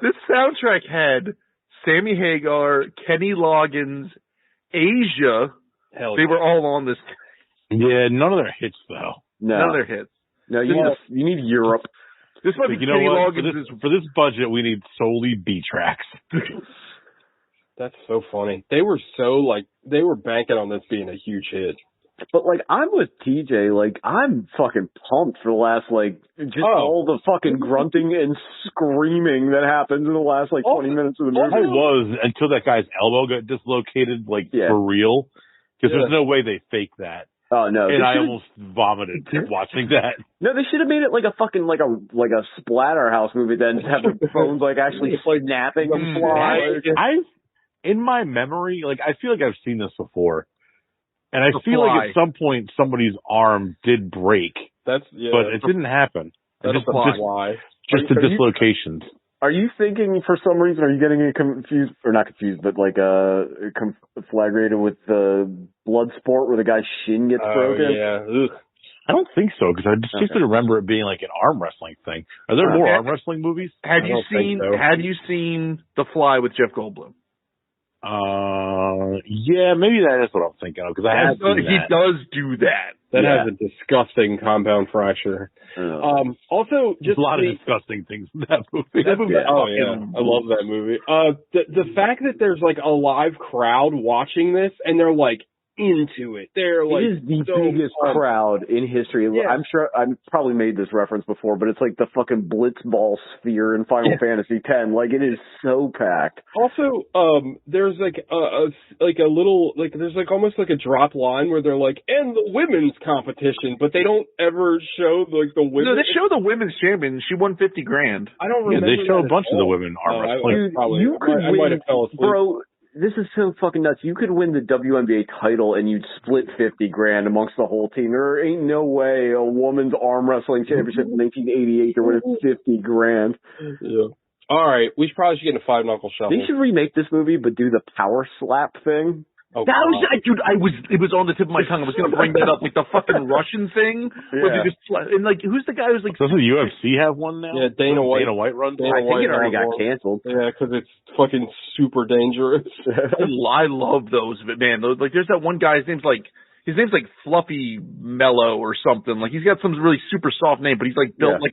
This soundtrack had Sammy Hagar, Kenny Loggins, Asia. Hell, they were all on this. Yeah, none of their hits though. No. None of their hits. No, you need Europe. This might be Kenny Loggins. For this budget, we need solely B tracks. That's so funny. They were they were banking on this being a huge hit. But, like, I'm with TJ. Like, I'm fucking pumped for the last, like, all the fucking grunting and screaming that happens in the last, like, 20 minutes of the movie. I was until that guy's elbow got dislocated, for real. Because there's no way they faked that. Oh, no. And I almost vomited watching that. No, they should have made it like a fucking, like a Splatterhouse movie then, to have the bones, like, actually snapping and flying. In my memory, like, I feel like I've seen this before. And I feel like at some point somebody's arm did break. But it didn't happen. That's just the dislocations. Are you thinking, for some reason, are you getting confused, or not confused, but like conflagrated with the blood sport where the guy's shin gets broken? Yeah. Ugh. I don't think so, because I distinctly remember it being like an arm wrestling thing. Are there more arm wrestling movies? Have you seen The Fly with Jeff Goldblum? Yeah, maybe that is what I'm thinking of, because he does do that. That has a disgusting compound fracture. Also, just a lot of disgusting things in that movie. I love that movie. The fact that there's like a live crowd watching this and they're like into it. They're like, it is the biggest crowd in history. Yeah. I'm sure I've probably made this reference before, but it's like the fucking Blitzball sphere in Final Fantasy X. Like, it is so packed. Also, there's like a little, like, there's like almost like a drop line where they're like, and the women's competition, but they don't ever show like the women. No, they show the women's champion. She won $50,000. I don't remember. Yeah, they show a bunch of the women arm wrestling. You could win, might have fell asleep. Bro. This is so fucking nuts. You could win the WNBA title and you'd split $50,000 amongst the whole team. There ain't no way a women's arm wrestling championship in 1988 could win $50,000. Yeah. All right, we probably should get in a five knuckle shuffle. They should remake this movie, but do the power slap thing. Oh, that was, dude. It was on the tip of my tongue. I was gonna bring that up, like the fucking Russian thing. Where they just, and like, who's the guy who's like? Doesn't the UFC have one now? Yeah, Dana White runs. I think it already got canceled. Yeah, because it's fucking super dangerous. I love those, but man, like, there's that one guy. His name's like Fluffy Mellow or something. Like, he's got some really super soft name, but he's like built like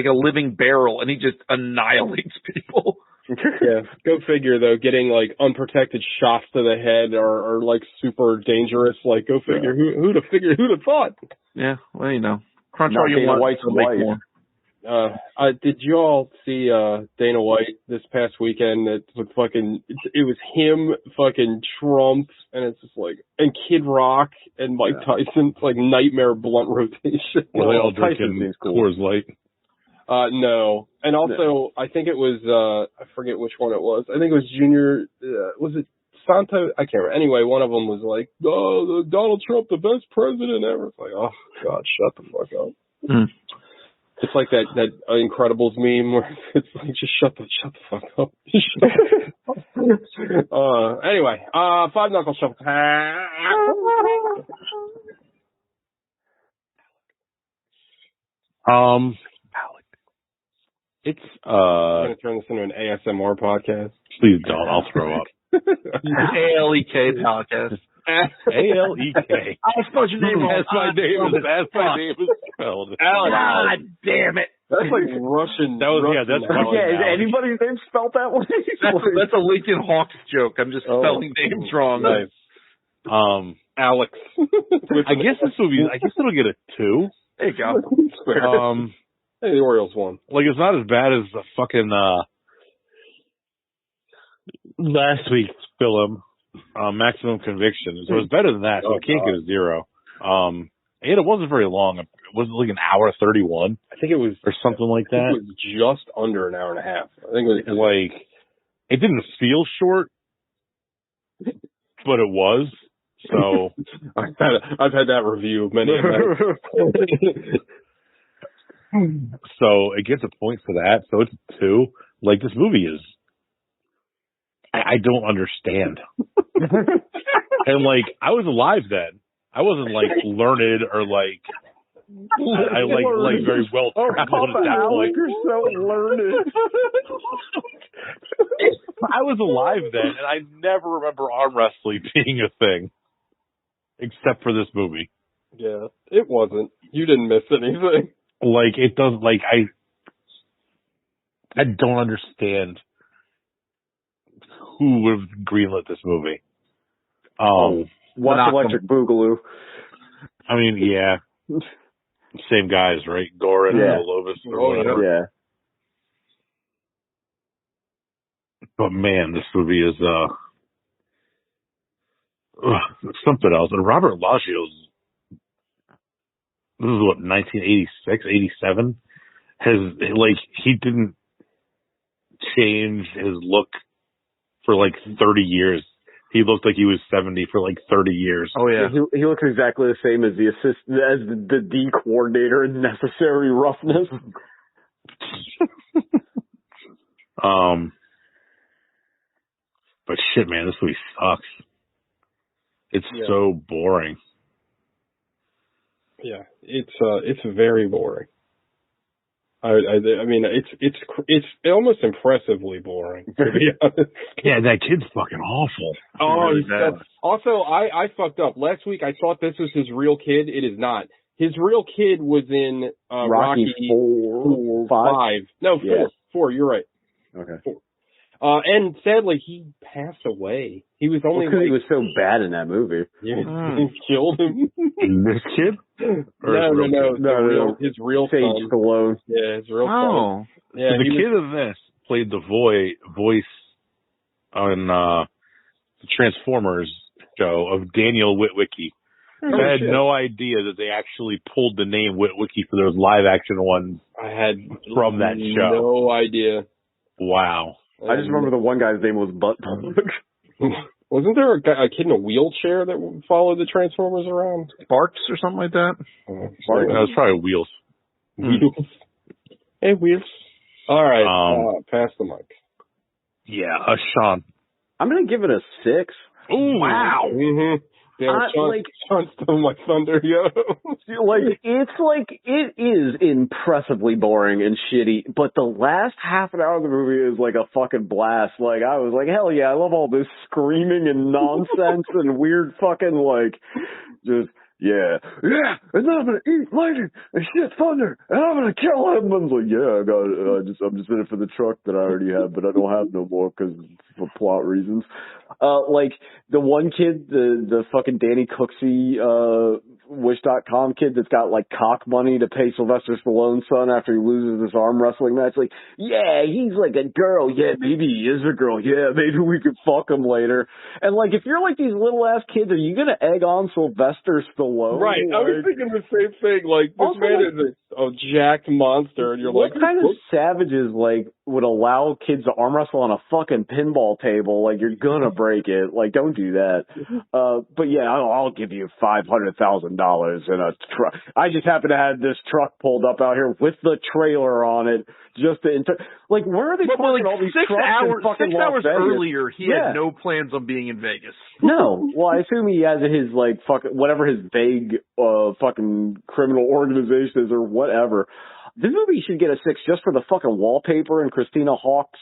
a living barrel, and he just annihilates people. Yeah, go figure though. Getting like unprotected shots to the head are like super dangerous. Like, go figure. Who'd have thought? Yeah, well, you know, crunch all you want to make more. Did you all see Dana White this past weekend? It was him, fucking Trump, and it's just like, and Kid Rock and Mike Tyson. It's like nightmare blunt rotation. Well, they all drinking Coors Light. No. And also, I think it was, I forget which one it was. I think it was Junior, was it Santo? I can't remember. Anyway, one of them was like, oh, Donald Trump, the best president ever. It's like, oh, God, shut the fuck up. Mm. It's like that Incredibles meme where it's like, just shut the fuck up. Anyway, five knuckle shuffle. It's I'm gonna turn this into an ASMR podcast. Please don't. I'll throw up. ALEK podcast. ALEK. I suppose your name. That's my name. spelled. Alex. God damn it. That's like Russian. That was, yeah, that's Russian Yeah, is Alex. anybody's name spelled that way? That's a Lincoln Hawks joke. I'm just spelling names wrong. Nice. Alex. I guess this movie, I guess it'll get a 2. There you go. Hey, the Orioles won. Like, it's not as bad as the fucking, last week's film, Maximum Conviction. So it's better than that, so it can't get a 0. And it wasn't very long. It wasn't like an hour 31. I think it was. Or something like that. It was just under an hour and a half. I think it was like, it didn't feel short, but it was. So I've had that review many times. So it gets a point for that. So it's 2. Like, this movie is, I don't understand. And like, I was alive then. I wasn't like learned or like, I like very well traveled at that point. You're so learned. I was alive then, and I never remember arm wrestling being a thing, except for this movie. Yeah, it wasn't. You didn't miss anything. Like, it does. Like, I don't understand who would have greenlit this movie. Watch Electric Boogaloo. I mean, yeah, same guys, right? Goran and Lovis or whatever. Yeah. But man, this movie is something else. And Robert Loggia's, this is what, 1986, 87? Like, he didn't change his look for like 30 years. He looked like he was 70 for like 30 years. Oh yeah. He looks exactly the same as the D coordinator in Necessary Roughness. But shit, man, this movie sucks. It's so boring. Yeah, it's very boring. I mean, it's almost impressively boring, to be honest. Yeah, that kid's fucking awful. Oh, really he's bad. Also, I fucked up. Last week I thought this was his real kid. It is not. His real kid was in Rocky 4, 5. No, 4. Yeah. 4, you're right. Okay. 4. And sadly, he passed away. He was only because he was so bad in that movie. Yeah, he killed him. This kid? No. His real Sage son. Stallone. Yeah, his real Oh. son. Yeah, so the kid of this played the voice on the Transformers show of Daniel Witwicky. I had no idea that they actually pulled the name Witwicky for those live action ones. I had from that show. No idea. Wow. I just remember the one guy's name was Buttplug. Wasn't there a kid in a wheelchair that followed the Transformers around? Sparks or something like that? That was probably Wheels. Wheels. Hey, Wheels. All right, pass the mic. Yeah, Sean. I'm going to give it a 6. Ooh. Wow. Mm-hmm. Damn, Sean stole my thunder, yo. It is impressively boring and shitty, but the last half an hour of the movie is like a fucking blast. Like, I was like, hell yeah, I love all this screaming and nonsense and weird fucking, like, just, yeah, and then I'm gonna eat lightning and shit thunder, and I'm gonna kill him. I was like, yeah, I'm just in it for the truck that I already have, but I don't have no more because for plot reasons. Like the one kid, the fucking Danny Cooksey, Wish.com kid that's got like cock money to pay Sylvester Stallone's son after he loses his arm wrestling match. Like, yeah, he's like a girl. Yeah, maybe he is a girl. Yeah, maybe we could fuck him later. And like, if you're like these little ass kids, are you gonna egg on Sylvester Stallone? Right. I was thinking the same thing. Like, this man is a jacked monster, and you're what like, kind of savages like would allow kids to arm wrestle on a fucking pinball table? Like, you're gonna break it. Like, don't do that. But yeah, I'll give you $500,000 in a truck. I just happen to have this truck pulled up out here with the trailer on it, just to like, where are they parking all these trucks in fucking 6 hours Las Vegas? earlier, he had no plans on being in Vegas. No. Well, I assume he has his, like, fucking, whatever his vague, fucking criminal organization is or whatever. This movie should get a 6 just for the fucking wallpaper in Christina Hawks'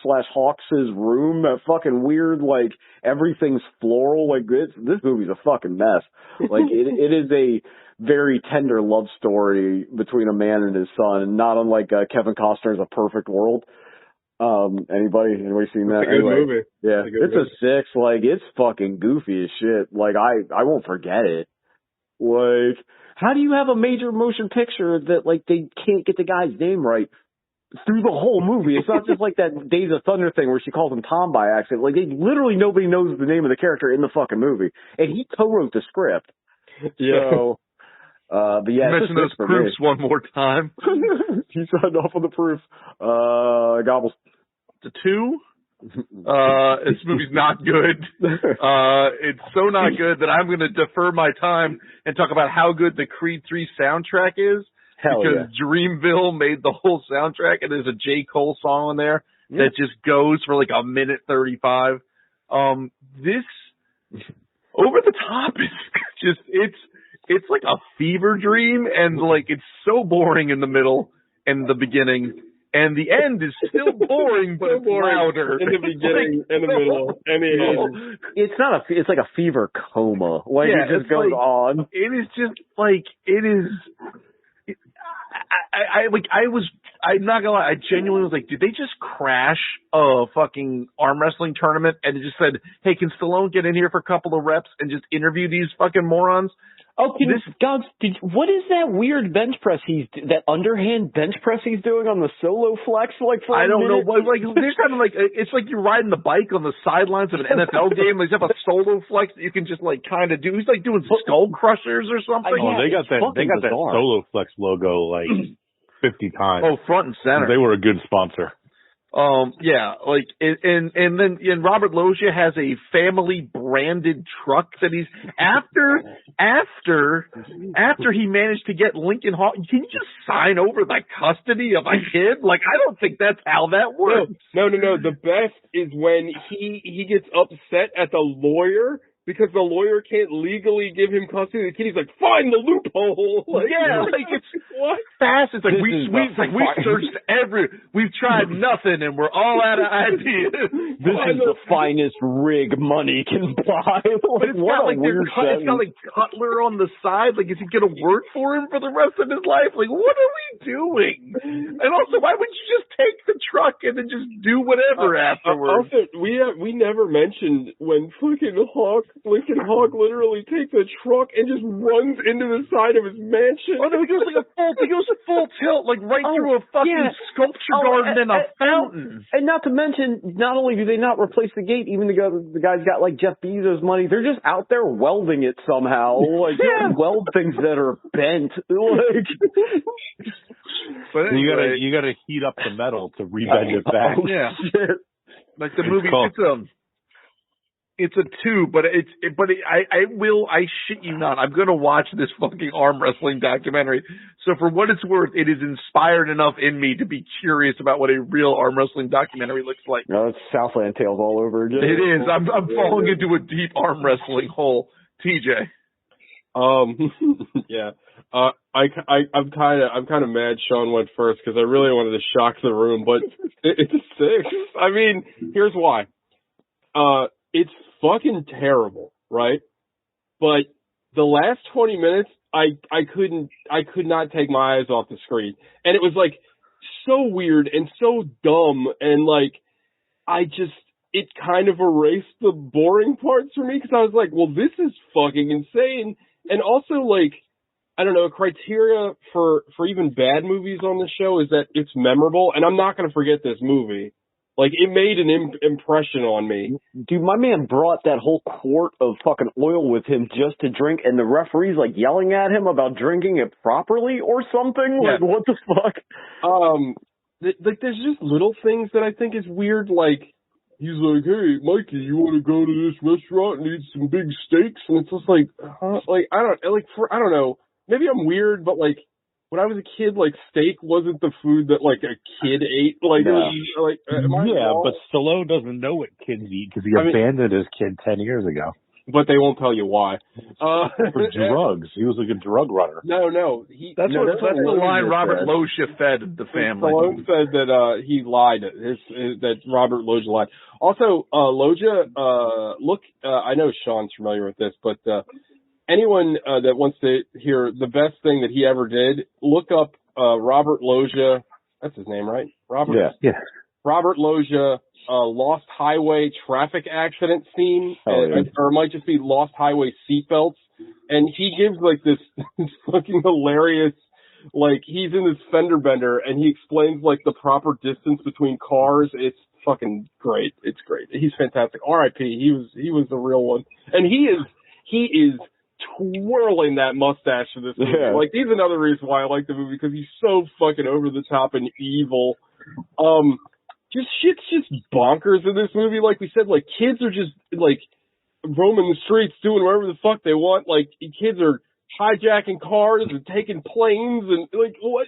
room. That fucking weird, like, everything's floral. Like, this movie's a fucking mess. Like, it is a very tender love story between a man and his son, not unlike Kevin Costner's A Perfect World. Anybody seen that? It's a good movie. Yeah, it's a 6. Like, it's fucking goofy as shit. Like, I won't forget it. Like, how do you have a major motion picture that, like, they can't get the guy's name right through the whole movie? It's not just like that Days of Thunder thing where she calls him Tom by accident. Like, literally nobody knows the name of the character in the fucking movie. And he co-wrote the script. Yeah. So, but yeah. Mention those proofs one more time. He signed off on the proof. Gobbles. The 2? This movie's not good. It's so not good that I'm going to defer my time and talk about how good the Creed 3 soundtrack is. Hell because Dreamville made the whole soundtrack, and there's a J. Cole song on there that just goes for like a minute 35. This Over the Top is just it's like a fever dream, and like it's so boring in the middle and the beginning. And the end is still boring, but it's louder. In the beginning, in the middle, and the end. It's like a fever coma. Like, it just goes on. It is just like, it is, I'm not gonna lie, I genuinely was like, did they just crash a fucking arm wrestling tournament and it just said, hey, can Stallone get in here for a couple of reps and just interview these fucking morons? Oh, what is that weird bench press that underhand bench press he's doing on the solo flex? Like, for I don't know. Like, they're kind of like, it's like you're riding the bike on the sidelines of an NFL game. Like, you have a solo flex that you can just like kind of do. He's like doing skull crushers or something. Oh, they got that solo flex logo like 50 times. Oh, front and center. They were a good sponsor. Yeah, like, and then Robert Loggia has a family branded truck that he's after he managed to get Lincoln Hawk. Can you just sign over the custody of a kid? Like, I don't think that's how that works. No. The best is when he gets upset at the lawyer because the lawyer can't legally give him custody of the kid. He's like, find the loophole. Like, it's what? Fast. It's like we've searched we've tried nothing and we're all out of ideas. This is the finest rig money can buy. But it's got like Cutler on the side. Like, is he gonna work for him for the rest of his life? Like, what are we doing? And also, why wouldn't you just take the truck and then just do whatever afterwards? Also, we never mentioned when fucking Lincoln Hawk literally takes a truck and just runs into the side of his mansion. Oh, no, he goes full tilt, like right through a fucking sculpture garden and a fountain. And not to mention, not only do they not replace the gate, even the guy's got like Jeff Bezos money, they're just out there welding it somehow. Like, you weld things that are bent. Like, but anyway, you gotta heat up the metal to rebend it back. Yeah. Like the movie, it's a 2, but I shit you not, I'm gonna watch this fucking arm wrestling documentary. So for what it's worth, it is inspired enough in me to be curious about what a real arm wrestling documentary looks like. No, it's Southland Tales all over again. It is. I'm falling into a deep arm wrestling hole. TJ. Yeah. I'm kind of mad Sean went first because I really wanted to shock the room, but it's a 6. I mean, here's why. It's fucking terrible, right? But the last 20 minutes, I could not take my eyes off the screen. And it was like so weird and so dumb, and like it kind of erased the boring parts for me because I was like, well, this is fucking insane. And also, like, I don't know, a criteria for even bad movies on the show is that it's memorable, and I'm not going to forget this movie. Like, it made an impression on me. Dude, my man brought that whole quart of fucking oil with him just to drink, and the referee's, like, yelling at him about drinking it properly or something? Yeah. Like, what the fuck? Like, there's just little things that I think is weird, like, he's like, hey, Mikey, you want to go to this restaurant and eat some big steaks? And it's just like, like, I don't know. Maybe I'm weird, but, like, when I was a kid, like, steak wasn't the food that, like, a kid ate. Like, but Stallone doesn't know what kids eat because he abandoned his kid 10 years ago. but they won't tell you why. For drugs. He was like a drug runner. No. That's the line Robert Loggia fed the family. Stallone said that he lied. That Robert Loggia lied. Also, Loggia, I know Sean's familiar with this, but anyone that wants to hear the best thing that he ever did, look up Robert Loggia. That's his name, right? Robert. Yeah. Robert Loggia. Lost Highway traffic accident scene, or it might just be Lost Highway seatbelts, and he gives like this fucking hilarious, like he's in this fender bender, and he explains like the proper distance between cars. It's fucking great. It's great. He's fantastic. R.I.P. He was the real one, and he is twirling that mustache for this movie. Yeah. Like he's another reason why I like the movie, because he's so fucking over the top and evil. Shit's just bonkers in this movie. Like we said, like kids are just like roaming the streets doing whatever the fuck they want. Like kids are hijacking cars and taking planes and like what?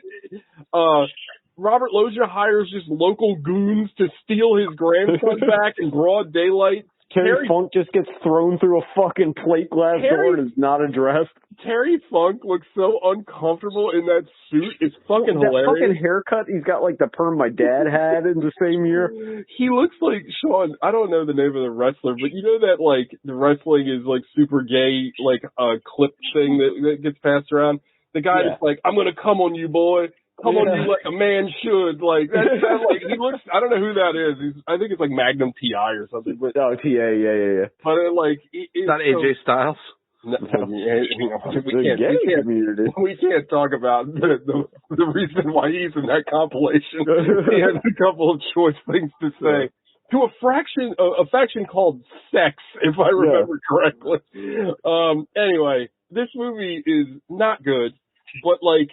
Robert Loggia hires just local goons to steal his grandson back in broad daylight. Terry Funk just gets thrown through a fucking plate glass door and is not addressed. Terry Funk looks so uncomfortable in that suit. It's fucking hilarious. That fucking haircut, he's got like the perm my dad had in the same year. He looks like, Sean, I don't know the name of the wrestler, but you know that like the wrestling is like super gay, like a clip thing that gets passed around? The guy that's like, I'm going to come on you, boy. Come on you like a man should. Like, that's like, he looks, I don't know who that is. I think it's like Magnum T.I. or something. But, T.A., yeah. But like, it's not AJ Styles. No, we can't talk about the reason why he's in that compilation. He has a couple of choice things to say. To a faction called Sex, if I remember correctly. Anyway, this movie is not good, but like,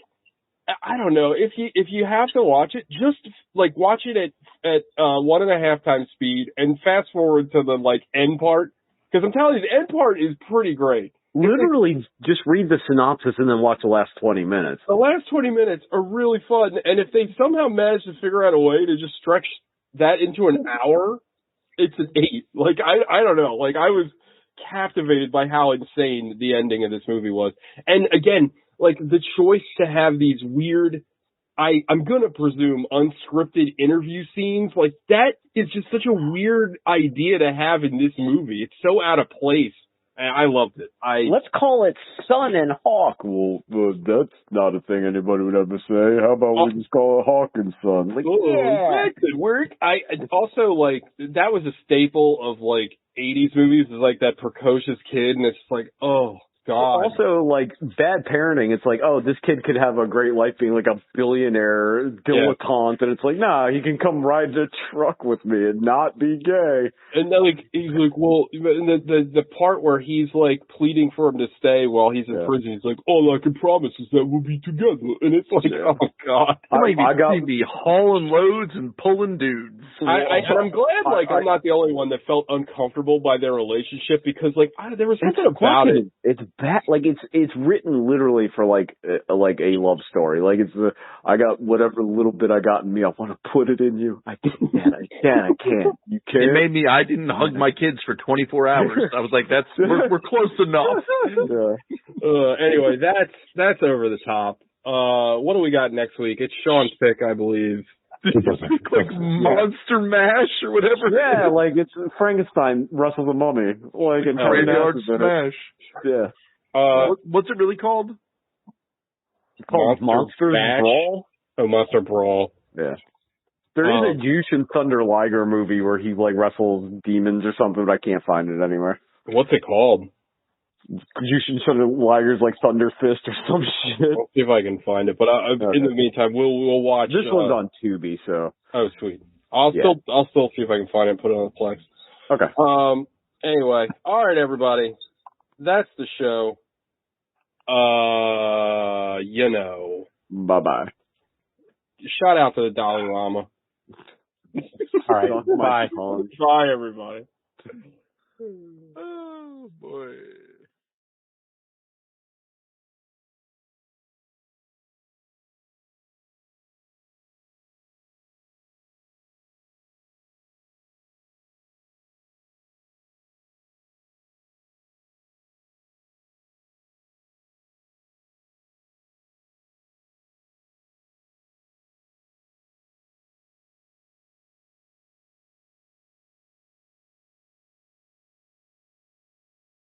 I don't know, if you have to watch it, just like watch it at 1.5 times speed and fast forward to the like end part, because I'm telling you, the end part is pretty great. Literally, just read the synopsis and then watch the last 20 minutes. The last 20 minutes are really fun, and if they somehow manage to figure out a way to just stretch that into an hour, it's an 8. Like, I don't know. Like, I was captivated by how insane the ending of this movie was. And again, like, the choice to have these weird, I'm going to presume, unscripted interview scenes, like, that is just such a weird idea to have in this movie. It's so out of place. I loved it. Let's call it Sun and Hawk. Well, that's not a thing anybody would ever say. How about we just call it Hawk and Sun? Like, that could work. I also, like, that was a staple of, like, 80s movies, is like that precocious kid, and it's like, oh, God. Also, like, bad parenting. It's like, oh, this kid could have a great life being like a billionaire dilettante, and it's like, nah, he can come ride the truck with me and not be gay. And then, like, he's like, well, the part where he's like pleading for him to stay while he's in prison, he's like, all I can promise is that we'll be together, and it's like, oh God, I got to be hauling loads and pulling dudes. I'm glad, like, I'm not the only one that felt uncomfortable by their relationship, because like there was something about it. It's bad. Like, it's written literally for like a love story. Like, it's I got whatever little bit I got in me, I want to put it in you. I can't. You can't. It made me. I didn't hug my kids for 24 hours. I was like, we're close enough. Anyway, that's over the top. What do we got next week? It's Sean's pick, I believe. Like Monster Mash or whatever. Yeah, like it's Frankenstein wrestles the mummy. Like in Graveyard Smash. Yeah. What's it really called? It's called Monster Brawl. Oh, Monster Brawl. Yeah. There is a Jushin Thunder Liger movie where he like wrestles demons or something, but I can't find it anywhere. What's it called? Jushin Thunder Liger's like Thunder Fist or some shit. I'll see if I can find it. But in the meantime, we'll watch. This one's on Tubi, so. Oh, sweet. I'll still see if I can find it and put it on the Plex. Okay. Anyway, all right, everybody. That's the show. Bye-bye. Shout out to the Dalai Lama. All right. Bye. Bye, everybody. Oh, boy.